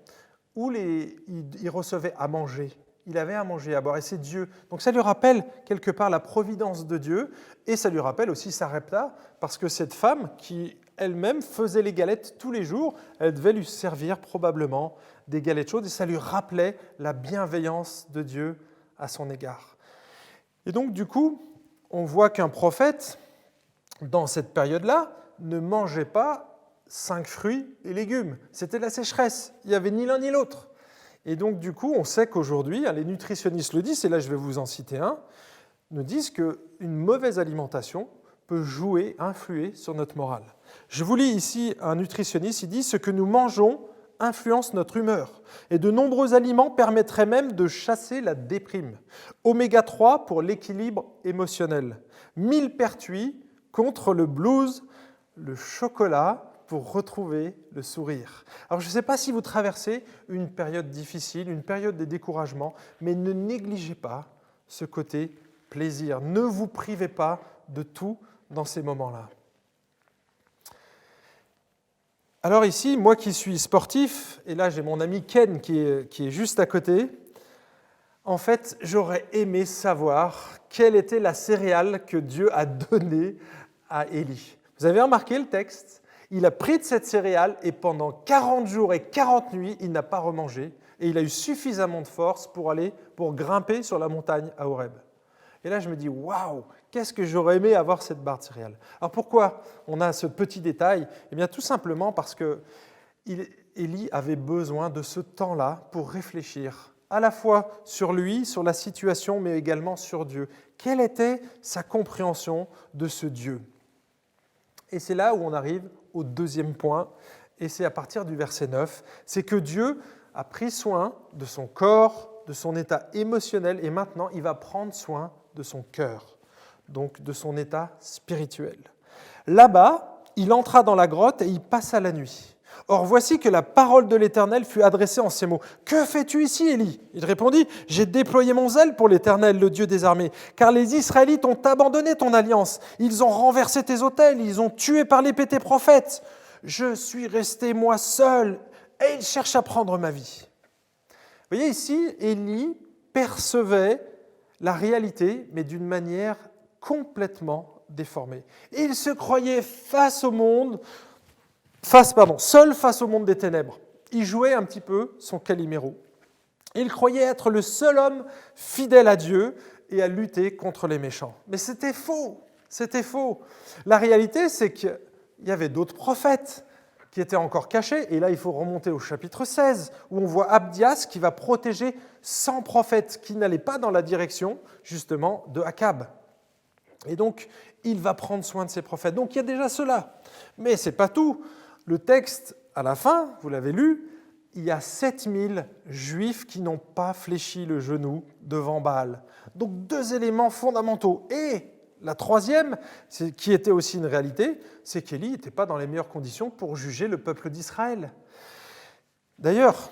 où il recevait à manger. Il avait à manger, à boire, et c'est Dieu. Donc ça lui rappelle quelque part la providence de Dieu, et ça lui rappelle aussi Sarepta, parce que cette femme qui elle-même faisait les galettes tous les jours, elle devait lui servir probablement des galettes chaudes, et ça lui rappelait la bienveillance de Dieu à son égard. Et donc du coup, on voit qu'un prophète, dans cette période-là, ne mangeait pas 5 fruits et légumes. C'était la sécheresse, il n'y avait ni l'un ni l'autre. Et donc, du coup, on sait qu'aujourd'hui, les nutritionnistes le disent, et là je vais vous en citer un, nous disent qu'une mauvaise alimentation peut jouer, influer sur notre morale. Je vous lis ici un nutritionniste, il dit « Ce que nous mangeons influence notre humeur, et de nombreux aliments permettraient même de chasser la déprime. Oméga 3 pour l'équilibre émotionnel, millepertuis contre le blues, le chocolat pour retrouver le sourire. » Alors je ne sais pas si vous traversez une période difficile, une période de découragement, mais ne négligez pas ce côté plaisir. Ne vous privez pas de tout dans ces moments-là. Alors ici, moi qui suis sportif, et là j'ai mon ami Ken qui est juste à côté, en fait, j'aurais aimé savoir quelle était la céréale que Dieu a donnée à Élie. Vous avez remarqué le texte ? Il a pris de cette céréale et pendant 40 jours et 40 nuits, il n'a pas remangé et il a eu suffisamment de force pour grimper sur la montagne à Horeb. Et là, je me dis, waouh, qu'est-ce que j'aurais aimé avoir cette barre de céréales. Alors pourquoi on a ce petit détail ? Eh bien, tout simplement parce que Élie avait besoin de ce temps-là pour réfléchir à la fois sur lui, sur la situation, mais également sur Dieu. Quelle était sa compréhension de ce Dieu ? Et c'est là où on arrive au deuxième point, et c'est à partir du verset 9, c'est que Dieu a pris soin de son corps, de son état émotionnel, et maintenant il va prendre soin de son cœur, donc de son état spirituel. Là-bas, il entra dans la grotte et il passa la nuit. Or, voici que la parole de l'Éternel fut adressée en ces mots. « Que fais-tu ici, Élie » Il répondit, « J'ai déployé mon zèle pour l'Éternel, le Dieu des armées, car les Israélites ont abandonné ton alliance. Ils ont renversé tes autels, ils ont tué par l'épée tes prophètes. Je suis resté moi seul, et ils cherchent à prendre ma vie. » Vous voyez ici, Élie percevait la réalité, mais d'une manière complètement déformée. Et il se croyait seul face au monde des ténèbres. Il jouait un petit peu son Calimero. Il croyait être le seul homme fidèle à Dieu et à lutter contre les méchants. Mais c'était faux, c'était faux. La réalité, c'est qu'il y avait d'autres prophètes qui étaient encore cachés. Et là, il faut remonter au chapitre 16, où on voit Abdias qui va protéger 100 prophètes qui n'allaient pas dans la direction, justement, de Akab. Et donc, il va prendre soin de ses prophètes. Donc, il y a déjà cela. Mais ce n'est pas tout. Le texte, à la fin, vous l'avez lu, il y a 7000 Juifs qui n'ont pas fléchi le genou devant Baal. Donc 2 éléments fondamentaux. Et la troisième, qui était aussi une réalité, c'est qu'Élie n'était pas dans les meilleures conditions pour juger le peuple d'Israël. D'ailleurs,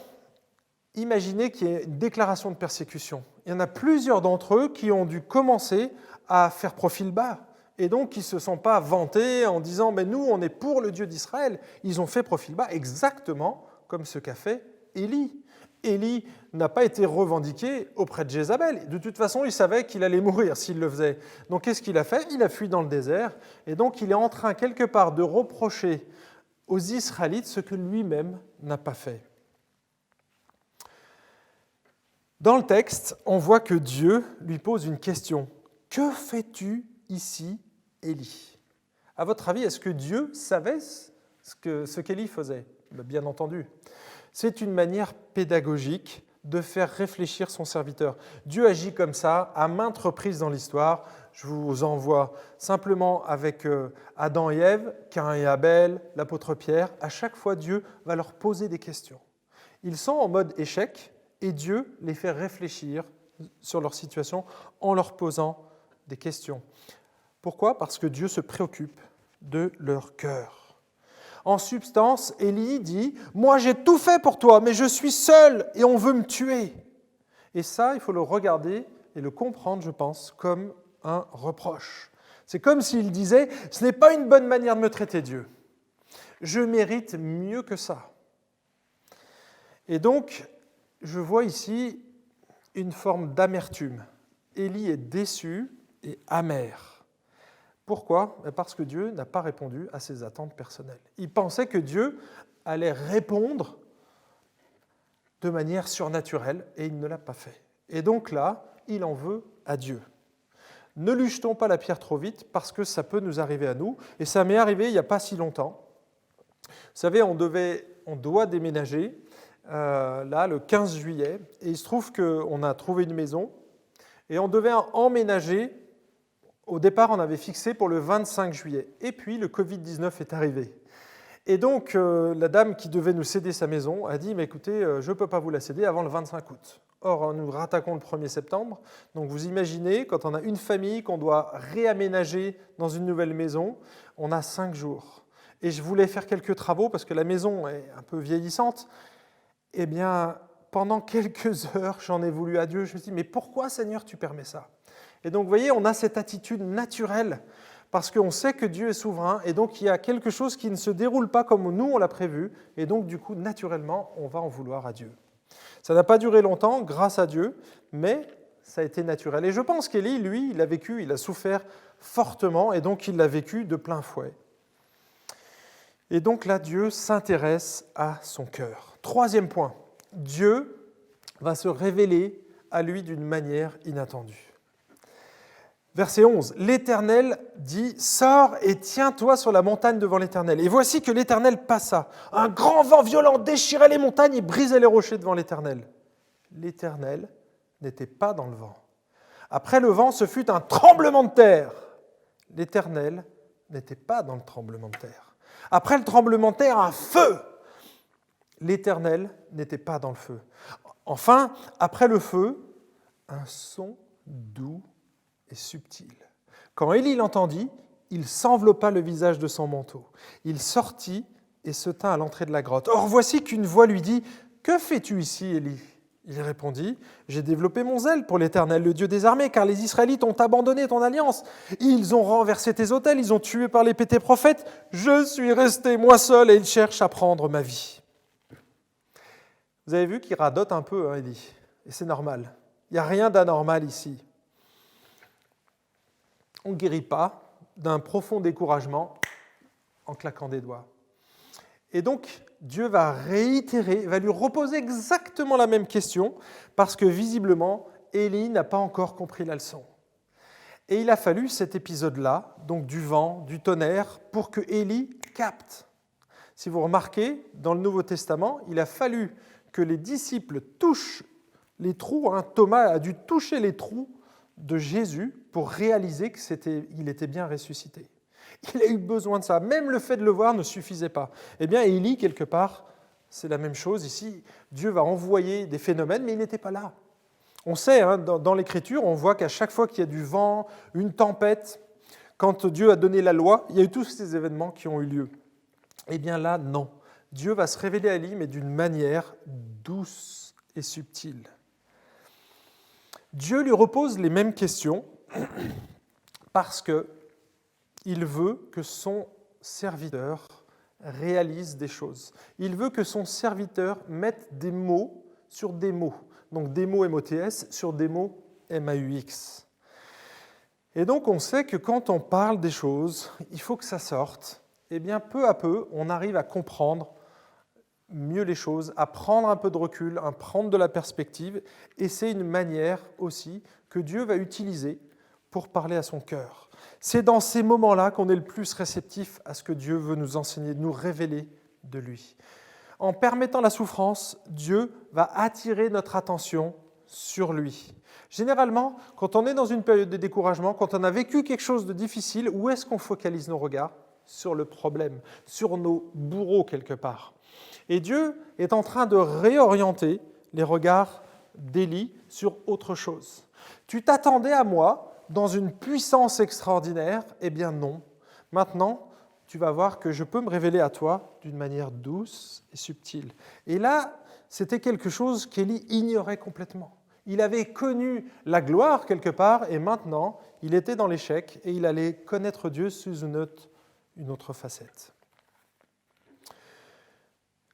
imaginez qu'il y ait une déclaration de persécution. Il y en a plusieurs d'entre eux qui ont dû commencer à faire profil bas. Et donc, ils ne se sont pas vantés en disant « mais nous, on est pour le Dieu d'Israël ». Ils ont fait profil bas exactement comme ce qu'a fait Élie. Élie n'a pas été revendiqué auprès de Jézabel. De toute façon, il savait qu'il allait mourir s'il le faisait. Donc, qu'est-ce qu'il a fait ? Il a fui dans le désert. Et donc, il est en train, quelque part, de reprocher aux Israélites ce que lui-même n'a pas fait. Dans le texte, on voit que Dieu lui pose une question. « Que fais-tu ici, Élie ?» À votre avis, est-ce que Dieu savait ce qu'Élie faisait ? Bien entendu. C'est une manière pédagogique de faire réfléchir son serviteur. Dieu agit comme ça à maintes reprises dans l'histoire. Je vous envoie simplement avec Adam et Ève, Caïn et Abel, l'apôtre Pierre. À chaque fois, Dieu va leur poser des questions. Ils sont en mode échec et Dieu les fait réfléchir sur leur situation en leur posant des questions. Pourquoi ? Parce que Dieu se préoccupe de leur cœur. En substance, Élie dit « Moi, j'ai tout fait pour toi, mais je suis seul et on veut me tuer. » Et ça, il faut le regarder et le comprendre, je pense, comme un reproche. C'est comme s'il disait « Ce n'est pas une bonne manière de me traiter, Dieu. Je mérite mieux que ça. » Et donc, je vois ici une forme d'amertume. Élie est déçu et amer. Pourquoi ? Parce que Dieu n'a pas répondu à ses attentes personnelles. Il pensait que Dieu allait répondre de manière surnaturelle et il ne l'a pas fait. Et donc là, il en veut à Dieu. Ne lui jetons pas la pierre trop vite parce que ça peut nous arriver à nous. Et ça m'est arrivé il n'y a pas si longtemps. Vous savez, on doit déménager là le 15 juillet et il se trouve qu'on a trouvé une maison et on devait emménager. Au départ, on avait fixé pour le 25 juillet. Et puis, le Covid-19 est arrivé. Et donc, la dame qui devait nous céder sa maison a dit « Mais écoutez, je ne peux pas vous la céder avant le 25 août. » Or, nous rattaquons le 1er septembre. Donc, vous imaginez, quand on a une famille qu'on doit réaménager dans une nouvelle maison, on a 5 jours. Et je voulais faire quelques travaux parce que la maison est un peu vieillissante. Eh bien, pendant quelques heures, j'en ai voulu à Dieu. Je me suis dit « Mais pourquoi, Seigneur, tu permets ça ?» Et donc, vous voyez, on a cette attitude naturelle parce qu'on sait que Dieu est souverain et donc il y a quelque chose qui ne se déroule pas comme nous, on l'a prévu. Et donc, du coup, naturellement, on va en vouloir à Dieu. Ça n'a pas duré longtemps, grâce à Dieu, mais ça a été naturel. Et je pense qu'Élie, lui, il a vécu, il a souffert fortement et donc il l'a vécu de plein fouet. Et donc là, Dieu s'intéresse à son cœur. Troisième point, Dieu va se révéler à lui d'une manière inattendue. Verset 11, l'Éternel dit « Sors et tiens-toi sur la montagne devant l'Éternel. » Et voici que l'Éternel passa. Un grand vent violent déchirait les montagnes et brisait les rochers devant l'Éternel. L'Éternel n'était pas dans le vent. Après le vent, ce fut un tremblement de terre. L'Éternel n'était pas dans le tremblement de terre. Après le tremblement de terre, un feu. L'Éternel n'était pas dans le feu. Enfin, après le feu, un son doux et subtil. Quand Élie l'entendit, il s'enveloppa le visage de son manteau. Il sortit et se tint à l'entrée de la grotte. Or, voici qu'une voix lui dit « Que fais-tu ici, Élie ?» Il répondit « J'ai développé mon zèle pour l'Éternel, le Dieu des armées, car les Israélites ont abandonné ton alliance. Ils ont renversé tes autels, ils ont tué par l'épée tes prophètes. Je suis resté moi seul et ils cherchent à prendre ma vie. » Vous avez vu qu'il radote un peu, Élie, et c'est normal. Il n'y a rien d'anormal ici. On ne guérit pas d'un profond découragement en claquant des doigts. Et donc, Dieu va réitérer, va lui reposer exactement la même question, parce que visiblement, Élie n'a pas encore compris la leçon. Et il a fallu cet épisode-là, donc du vent, du tonnerre, pour que Élie capte. Si vous remarquez, dans le Nouveau Testament, il a fallu que les disciples touchent les trous. Thomas a dû toucher les trous de Jésus pour réaliser qu'il était bien ressuscité. Il a eu besoin de ça. Même le fait de le voir ne suffisait pas. Eh bien, Élie, quelque part, c'est la même chose. Ici, Dieu va envoyer des phénomènes, mais il n'était pas là. On sait, dans l'Écriture, on voit qu'à chaque fois qu'il y a du vent, une tempête, quand Dieu a donné la loi, il y a eu tous ces événements qui ont eu lieu. Eh bien là, non. Dieu va se révéler à Élie, mais d'une manière douce et subtile. Dieu lui repose les mêmes questions parce qu'il veut que son serviteur réalise des choses. Il veut que son serviteur mette des mots sur des mots. Donc des mots MOTS sur des mots MAUX. Et donc on sait que quand on parle des choses, il faut que ça sorte. Eh bien peu à peu, on arrive à comprendre mieux les choses, à prendre un peu de recul, à prendre de la perspective. Et c'est une manière aussi que Dieu va utiliser pour parler à son cœur. C'est dans ces moments-là qu'on est le plus réceptif à ce que Dieu veut nous enseigner, nous révéler de lui. En permettant la souffrance, Dieu va attirer notre attention sur lui. Généralement, quand on est dans une période de découragement, quand on a vécu quelque chose de difficile, où est-ce qu'on focalise nos regards ? Sur le problème, sur nos bourreaux quelque part. Et Dieu est en train de réorienter les regards d'Élie sur autre chose. Tu t'attendais à moi dans une puissance extraordinaire ? Eh bien non. Maintenant, tu vas voir que je peux me révéler à toi d'une manière douce et subtile. Et là, c'était quelque chose qu'Élie ignorait complètement. Il avait connu la gloire quelque part et maintenant, il était dans l'échec et il allait connaître Dieu sous une autre facette.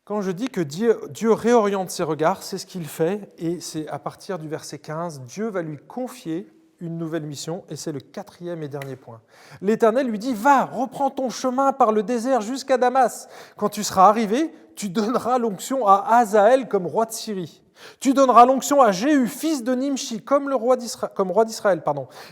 Quand je dis que Dieu réoriente ses regards, c'est ce qu'il fait, et c'est à partir du verset 15, Dieu va lui confier une nouvelle mission, et c'est le 4e et dernier point. L'Éternel lui dit, « Va, reprends ton chemin par le désert jusqu'à Damas. Quand tu seras arrivé, tu donneras l'onction à Hazaël comme roi de Syrie. Tu donneras l'onction à Jéhu, fils de Nimshi, comme roi d'Israël,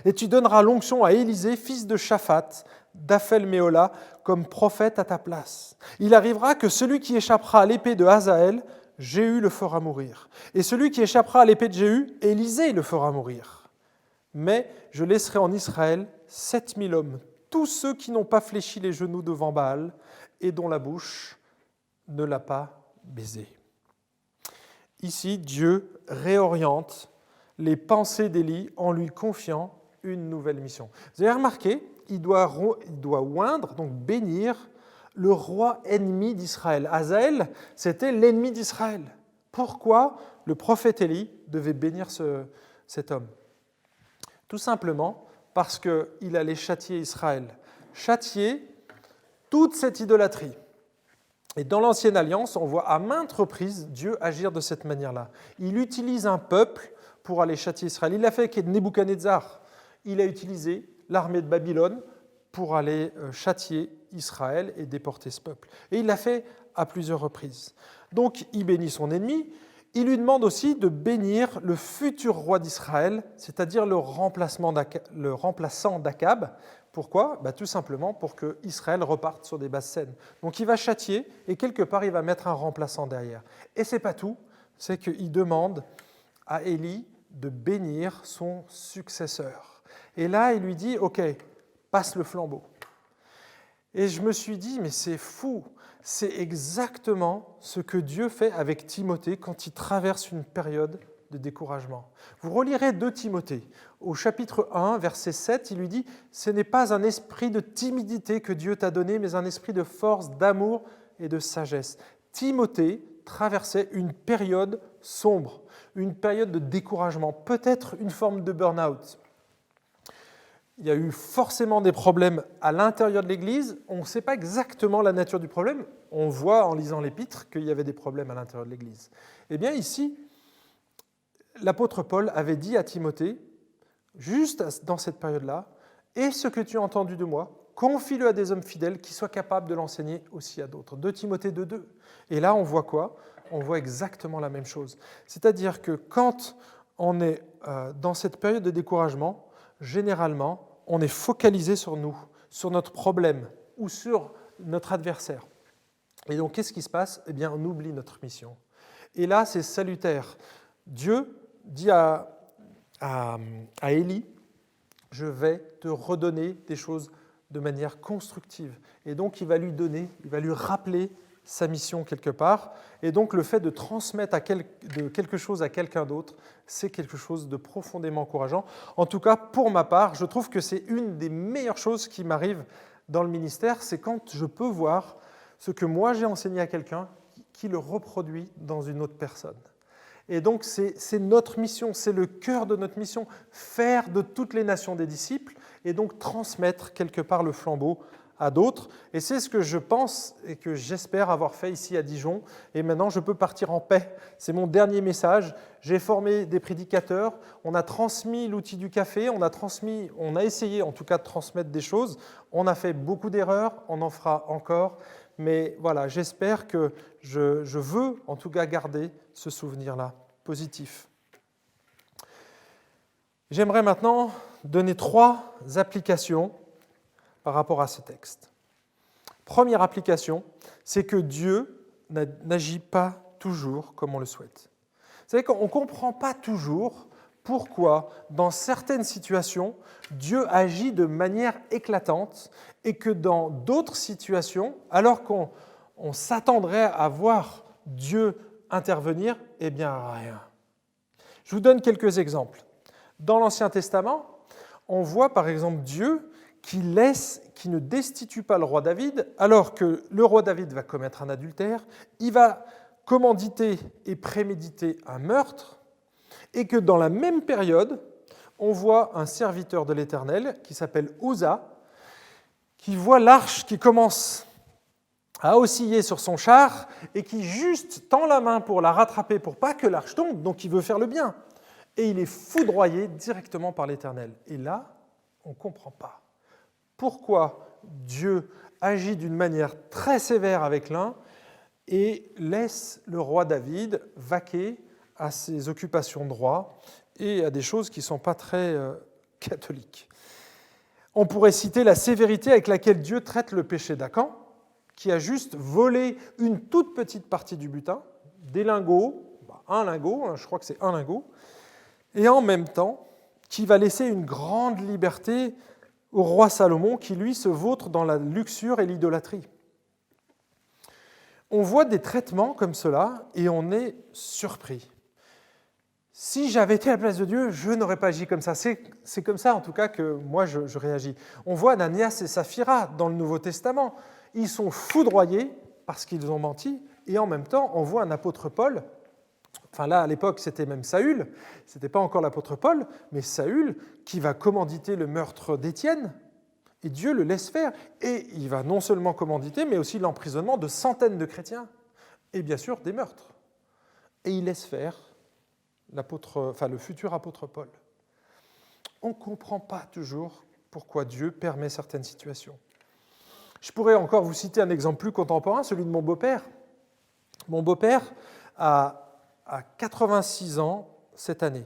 et tu donneras l'onction à Élisée, fils de Shaphat, d'Aphel-Méola, comme prophète à ta place. Il arrivera que celui qui échappera à l'épée de Hazaël, Jéhu le fera mourir. Et celui qui échappera à l'épée de Jéhu, Élisée le fera mourir. Mais je laisserai en Israël 7000 hommes, tous ceux qui n'ont pas fléchi les genoux devant Baal et dont la bouche ne l'a pas baisé. » Ici, Dieu réoriente les pensées d'Élie en lui confiant une nouvelle mission. Vous avez remarqué, il doit oindre, donc bénir, le roi ennemi d'Israël. Hazaël, c'était l'ennemi d'Israël. Pourquoi le prophète Élie devait bénir cet homme ? Tout simplement parce qu'il allait châtier Israël. Châtier toute cette idolâtrie. Et dans l'Ancienne Alliance, on voit à maintes reprises Dieu agir de cette manière-là. Il utilise un peuple pour aller châtier Israël. Il l'a fait avec Nebuchadnezzar. Il a utilisé l'armée de Babylone pour aller châtier Israël et déporter ce peuple. Et il l'a fait à plusieurs reprises. Donc, il bénit son ennemi. Il lui demande aussi de bénir le futur roi d'Israël, c'est-à-dire le remplaçant d'Akab. Pourquoi ? Tout simplement pour que Israël reparte sur des bases saines. Donc il va châtier et quelque part il va mettre un remplaçant derrière. Et ce n'est pas tout, c'est qu'il demande à Élie de bénir son successeur. Et là il lui dit « Ok, passe le flambeau ». Et je me suis dit « Mais c'est fou !» C'est exactement ce que Dieu fait avec Timothée quand il traverse une période de découragement. Vous relirez 2 Timothée. Au chapitre 1, verset 7, il lui dit « Ce n'est pas un esprit de timidité que Dieu t'a donné, mais un esprit de force, d'amour et de sagesse. » Timothée traversait une période sombre, une période de découragement, peut-être une forme de burn-out. Il y a eu forcément des problèmes à l'intérieur de l'Église. On ne sait pas exactement la nature du problème. On voit en lisant l'Épître qu'il y avait des problèmes à l'intérieur de l'Église. Eh bien ici, l'apôtre Paul avait dit à Timothée, juste dans cette période-là, « Et ce que tu as entendu de moi, confie-le à des hommes fidèles qui soient capables de l'enseigner aussi à d'autres. » 2 Timothée 2,2. Et là, on voit quoi ? On voit exactement la même chose. C'est-à-dire que quand on est dans cette période de découragement, généralement, on est focalisé sur nous, sur notre problème ou sur notre adversaire. Et donc, qu'est-ce qui se passe ? Eh bien, on oublie notre mission. Et là, c'est salutaire. Dieu dit à Élie, « Je vais te redonner des choses de manière constructive. » Et donc, il va lui rappeler sa mission quelque part. Et donc, le fait de transmettre quelque chose à quelqu'un d'autre, c'est quelque chose de profondément encourageant. En tout cas, pour ma part, je trouve que c'est une des meilleures choses qui m'arrivent dans le ministère, c'est quand je peux voir ce que moi j'ai enseigné à quelqu'un qui le reproduit dans une autre personne. Et donc, c'est notre mission, c'est le cœur de notre mission, faire de toutes les nations des disciples et donc transmettre quelque part le flambeau à d'autres. Et c'est ce que je pense et que j'espère avoir fait ici à Dijon. Et maintenant, je peux partir en paix. C'est mon dernier message. J'ai formé des prédicateurs. On a transmis l'outil du café. On a essayé en tout cas de transmettre des choses. On a fait beaucoup d'erreurs. On en fera encore. Mais voilà, j'espère que je veux en tout cas garder ce souvenir-là positif. J'aimerais maintenant donner 3 applications par rapport à ce texte. Première application, c'est que Dieu n'agit pas toujours comme on le souhaite. Vous savez qu'on ne comprend pas toujours pourquoi, dans certaines situations, Dieu agit de manière éclatante et que dans d'autres situations, alors qu'on s'attendrait à voir Dieu intervenir, eh bien rien. Je vous donne quelques exemples. Dans l'Ancien Testament, on voit par exemple Dieu qui ne destitue pas le roi David, alors que le roi David va commettre un adultère, il va commanditer et préméditer un meurtre, et que dans la même période, on voit un serviteur de l'Éternel qui s'appelle Uza, qui voit l'arche qui commence à osciller sur son char et qui juste tend la main pour la rattraper pour pas que l'arche tombe, donc il veut faire le bien. Et il est foudroyé directement par l'Éternel. Et là, on ne comprend pas pourquoi Dieu agit d'une manière très sévère avec l'un et laisse le roi David vaquer à ses occupations de roi et à des choses qui ne sont pas très catholiques. On pourrait citer la sévérité avec laquelle Dieu traite le péché d'Acan, qui a juste volé une toute petite partie du butin, des lingots, un lingot, je crois que c'est un lingot, et en même temps, qui va laisser une grande liberté au roi Salomon, qui lui se vautre dans la luxure et l'idolâtrie. On voit des traitements comme cela et on est surpris. Si j'avais été à la place de Dieu, je n'aurais pas agi comme ça. C'est comme ça, en tout cas, que moi, je réagis. On voit Ananias et Saphira dans le Nouveau Testament. Ils sont foudroyés parce qu'ils ont menti. Et en même temps, on voit un apôtre Paul, enfin là, à l'époque, c'était même Saül, ce n'était pas encore l'apôtre Paul, mais Saül, qui va commanditer le meurtre d'Étienne. Et Dieu le laisse faire. Et il va non seulement commanditer, mais aussi l'emprisonnement de centaines de chrétiens. Et bien sûr, des meurtres. Et il laisse faire le futur apôtre Paul. On ne comprend pas toujours pourquoi Dieu permet certaines situations. Je pourrais encore vous citer un exemple plus contemporain, celui de mon beau-père. Mon beau-père a 86 ans cette année.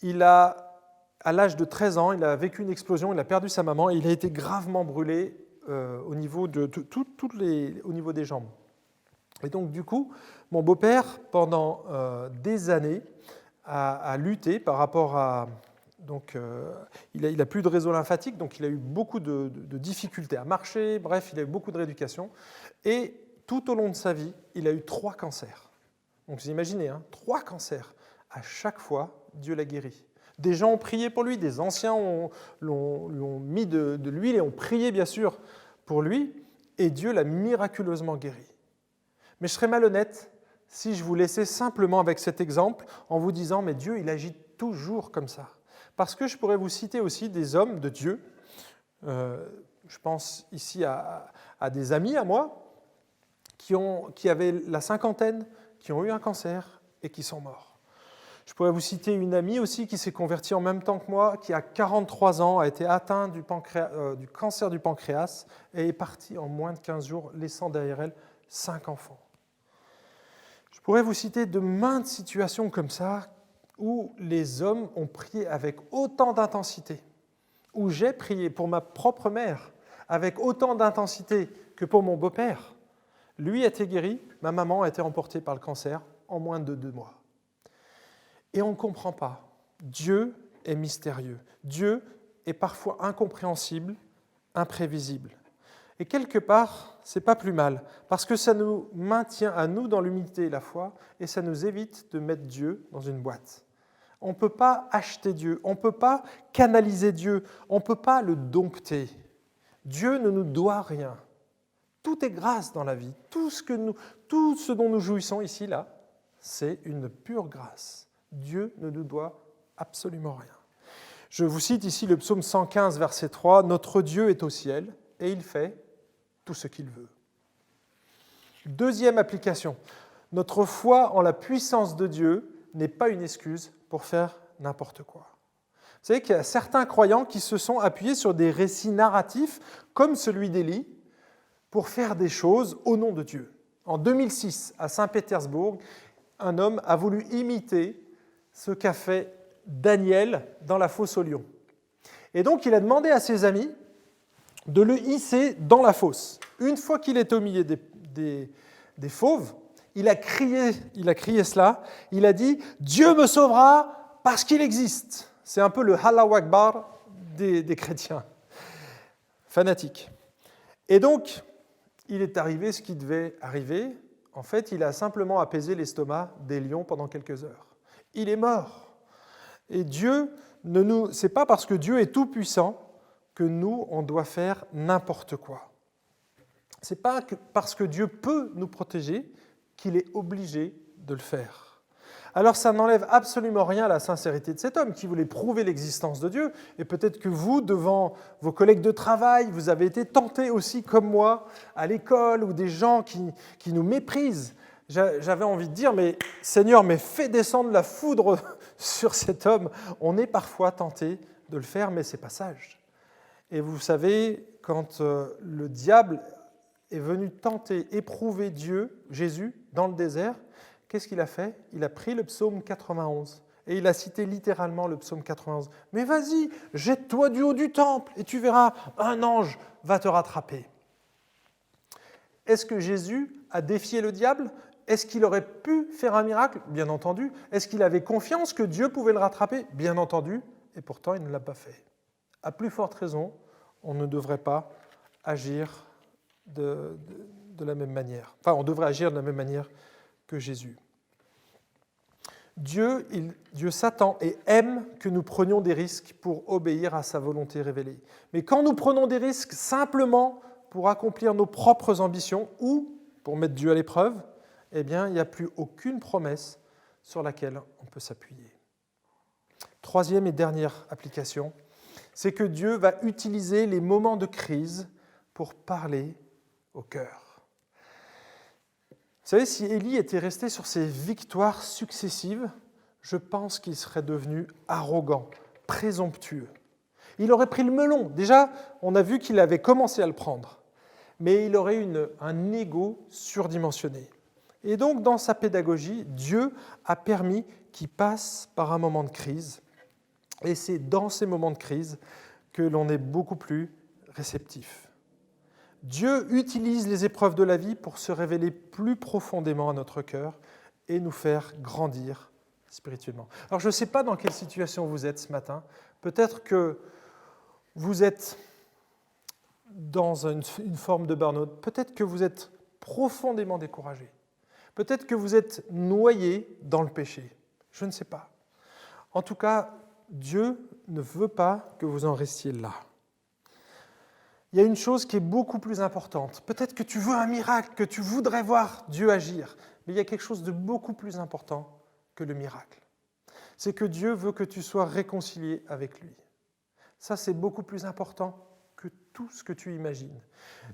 À l'âge de 13 ans, il a vécu une explosion, il a perdu sa maman et il a été gravement brûlé au niveau des jambes. Et donc, du coup, mon beau-père, pendant des années, a lutté par rapport à... Donc, il n'a plus de réseau lymphatique, donc il a eu beaucoup de difficultés à marcher, bref, il a eu beaucoup de rééducation. Et tout au long de sa vie, il a eu 3 cancers. Donc, vous imaginez, 3 cancers. À chaque fois, Dieu l'a guéri. Des gens ont prié pour lui, des anciens lui ont mis de l'huile et ont prié, bien sûr, pour lui, et Dieu l'a miraculeusement guéri. Mais je serais malhonnête si je vous laissais simplement avec cet exemple en vous disant « mais Dieu, il agit toujours comme ça ». Parce que je pourrais vous citer aussi des hommes de Dieu, je pense ici à des amis à moi, qui avaient la cinquantaine, qui ont eu un cancer et qui sont morts. Je pourrais vous citer une amie aussi qui s'est convertie en même temps que moi, qui a 43 ans, a été atteinte du cancer du pancréas et est partie en moins de 15 jours, laissant derrière elle 5 enfants. Je pourrais vous citer de maintes situations comme ça où les hommes ont prié avec autant d'intensité, où j'ai prié pour ma propre mère avec autant d'intensité que pour mon beau-père. Lui a été guéri, ma maman a été emportée par le cancer en moins de 2 mois. Et on ne comprend pas. Dieu est mystérieux. Dieu est parfois incompréhensible, imprévisible. Et quelque part, ce n'est pas plus mal, parce que ça nous maintient à nous dans l'humilité et la foi, et ça nous évite de mettre Dieu dans une boîte. On ne peut pas acheter Dieu, on ne peut pas canaliser Dieu, on ne peut pas le dompter. Dieu ne nous doit rien. Tout est grâce dans la vie. Tout ce dont nous jouissons ici, là, c'est une pure grâce. Dieu ne nous doit absolument rien. Je vous cite ici le psaume 115, verset 3. « Notre Dieu est au ciel et il fait tout ce qu'il veut. » Deuxième application. Notre foi en la puissance de Dieu n'est pas une excuse pour faire n'importe quoi. Vous savez qu'il y a certains croyants qui se sont appuyés sur des récits narratifs, comme celui d'Élie, pour faire des choses au nom de Dieu. En 2006, à Saint-Pétersbourg, un homme a voulu imiter ce qu'a fait Daniel dans la fosse aux lions. Et donc, il a demandé à ses amis de le hisser dans la fosse. Une fois qu'il est au milieu des fauves, il a crié cela, il a dit « Dieu me sauvera parce qu'il existe ». C'est un peu le Allahu Akbar des chrétiens, fanatiques. Et donc, il est arrivé ce qui devait arriver. En fait, il a simplement apaisé l'estomac des lions pendant quelques heures. Il est mort. Et Dieu, c'est pas parce que Dieu est tout-puissant que nous, on doit faire n'importe quoi. C'est pas parce que Dieu peut nous protéger qu'il est obligé de le faire. Alors ça n'enlève absolument rien à la sincérité de cet homme qui voulait prouver l'existence de Dieu. Et peut-être que vous, devant vos collègues de travail, vous avez été tentés aussi comme moi à l'école ou des gens qui nous méprisent. J'avais envie de dire, mais Seigneur, mais fais descendre la foudre sur cet homme. On est parfois tenté de le faire, mais ce n'est pas sage. Et vous savez, quand le diable est venu tenter, éprouver Dieu, Jésus, dans le désert, qu'est-ce qu'il a fait? Il a pris le psaume 91 et il a cité littéralement le psaume 91. Mais vas-y, jette-toi du haut du temple et tu verras, un ange va te rattraper. Est-ce que Jésus a défié le diable? Est-ce qu'il aurait pu faire un miracle? Bien entendu. Est-ce qu'il avait confiance que Dieu pouvait le rattraper? Bien entendu. Et pourtant, il ne l'a pas fait. À plus forte raison, on ne devrait pas agir de la même manière. Enfin, on devrait agir de la même manière que Jésus. Dieu s'attend et aime que nous prenions des risques pour obéir à sa volonté révélée. Mais quand nous prenons des risques simplement pour accomplir nos propres ambitions ou pour mettre Dieu à l'épreuve, eh bien, il n'y a plus aucune promesse sur laquelle on peut s'appuyer. Troisième et dernière application, c'est que Dieu va utiliser les moments de crise pour parler au cœur. Vous savez, si Élie était resté sur ses victoires successives, je pense qu'il serait devenu arrogant, présomptueux. Il aurait pris le melon. Déjà, on a vu qu'il avait commencé à le prendre. Mais il aurait un ego surdimensionné. Et donc, dans sa pédagogie, Dieu a permis qu'il passe par un moment de crise. Et c'est dans ces moments de crise que l'on est beaucoup plus réceptif. Dieu utilise les épreuves de la vie pour se révéler plus profondément à notre cœur et nous faire grandir spirituellement. Alors, je ne sais pas dans quelle situation vous êtes ce matin. Peut-être que vous êtes dans une forme de burn-out. Peut-être que vous êtes profondément découragé. Peut-être que vous êtes noyé dans le péché. Je ne sais pas. En tout cas, Dieu ne veut pas que vous en restiez là. Il y a une chose qui est beaucoup plus importante. Peut-être que tu veux un miracle, que tu voudrais voir Dieu agir, mais il y a quelque chose de beaucoup plus important que le miracle. C'est que Dieu veut que tu sois réconcilié avec lui. Ça, c'est beaucoup plus important que tout ce que tu imagines.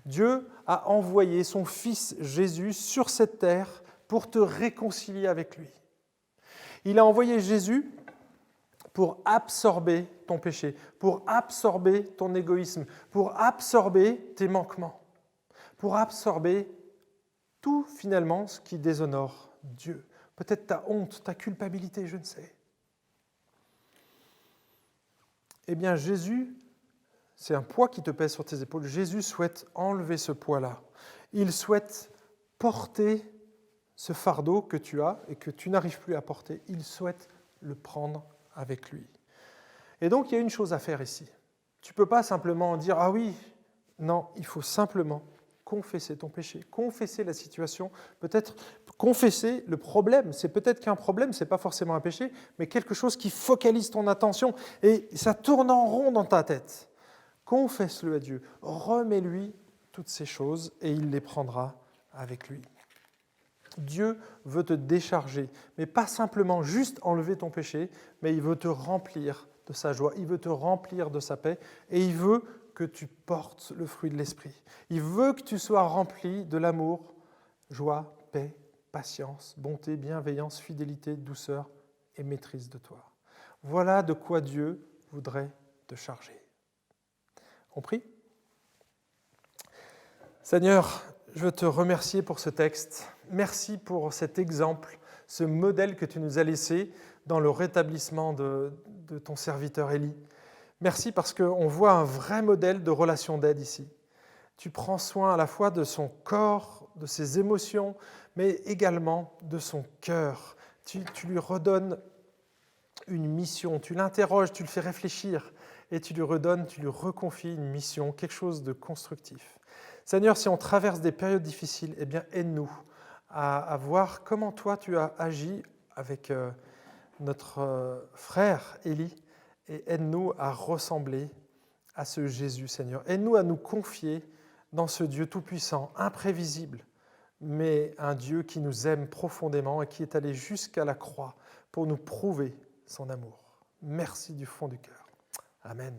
Dieu a envoyé son Fils Jésus sur cette terre pour te réconcilier avec lui. Il a envoyé Jésus pour absorber ton péché, pour absorber ton égoïsme, pour absorber tes manquements, pour absorber tout finalement ce qui déshonore Dieu. Peut-être ta honte, ta culpabilité, je ne sais. Eh bien, Jésus, c'est un poids qui te pèse sur tes épaules. Jésus souhaite enlever ce poids-là. Il souhaite porter ce fardeau que tu as et que tu n'arrives plus à porter. Il souhaite le prendre avec lui. Et donc, il y a une chose à faire ici. Tu ne peux pas simplement dire « Ah oui !» Non, il faut simplement confesser ton péché, confesser la situation, peut-être confesser le problème. C'est peut-être qu'un problème, ce n'est pas forcément un péché, mais quelque chose qui focalise ton attention et ça tourne en rond dans ta tête. Confesse-le à Dieu, remets-lui toutes ces choses et il les prendra avec lui. Dieu veut te décharger, mais pas simplement juste enlever ton péché, mais il veut te remplir de sa joie, il veut te remplir de sa paix, et il veut que tu portes le fruit de l'esprit. Il veut que tu sois rempli de l'amour, joie, paix, patience, bonté, bienveillance, fidélité, douceur et maîtrise de toi. Voilà de quoi Dieu voudrait te charger. On prie ? Seigneur, je veux te remercier pour ce texte. Merci pour cet exemple, ce modèle que tu nous as laissé dans le rétablissement de ton serviteur Élie. Merci parce qu'on voit un vrai modèle de relation d'aide ici. Tu prends soin à la fois de son corps, de ses émotions, mais également de son cœur. Tu lui redonnes une mission, tu l'interroges, tu le fais réfléchir et tu lui redonnes, tu lui reconfies une mission, quelque chose de constructif. Seigneur, si on traverse des périodes difficiles, eh bien aide-nous à voir comment toi tu as agi avec notre frère Élie et aide-nous à ressembler à ce Jésus, Seigneur. Aide-nous à nous confier dans ce Dieu tout-puissant, imprévisible, mais un Dieu qui nous aime profondément et qui est allé jusqu'à la croix pour nous prouver son amour. Merci du fond du cœur. Amen.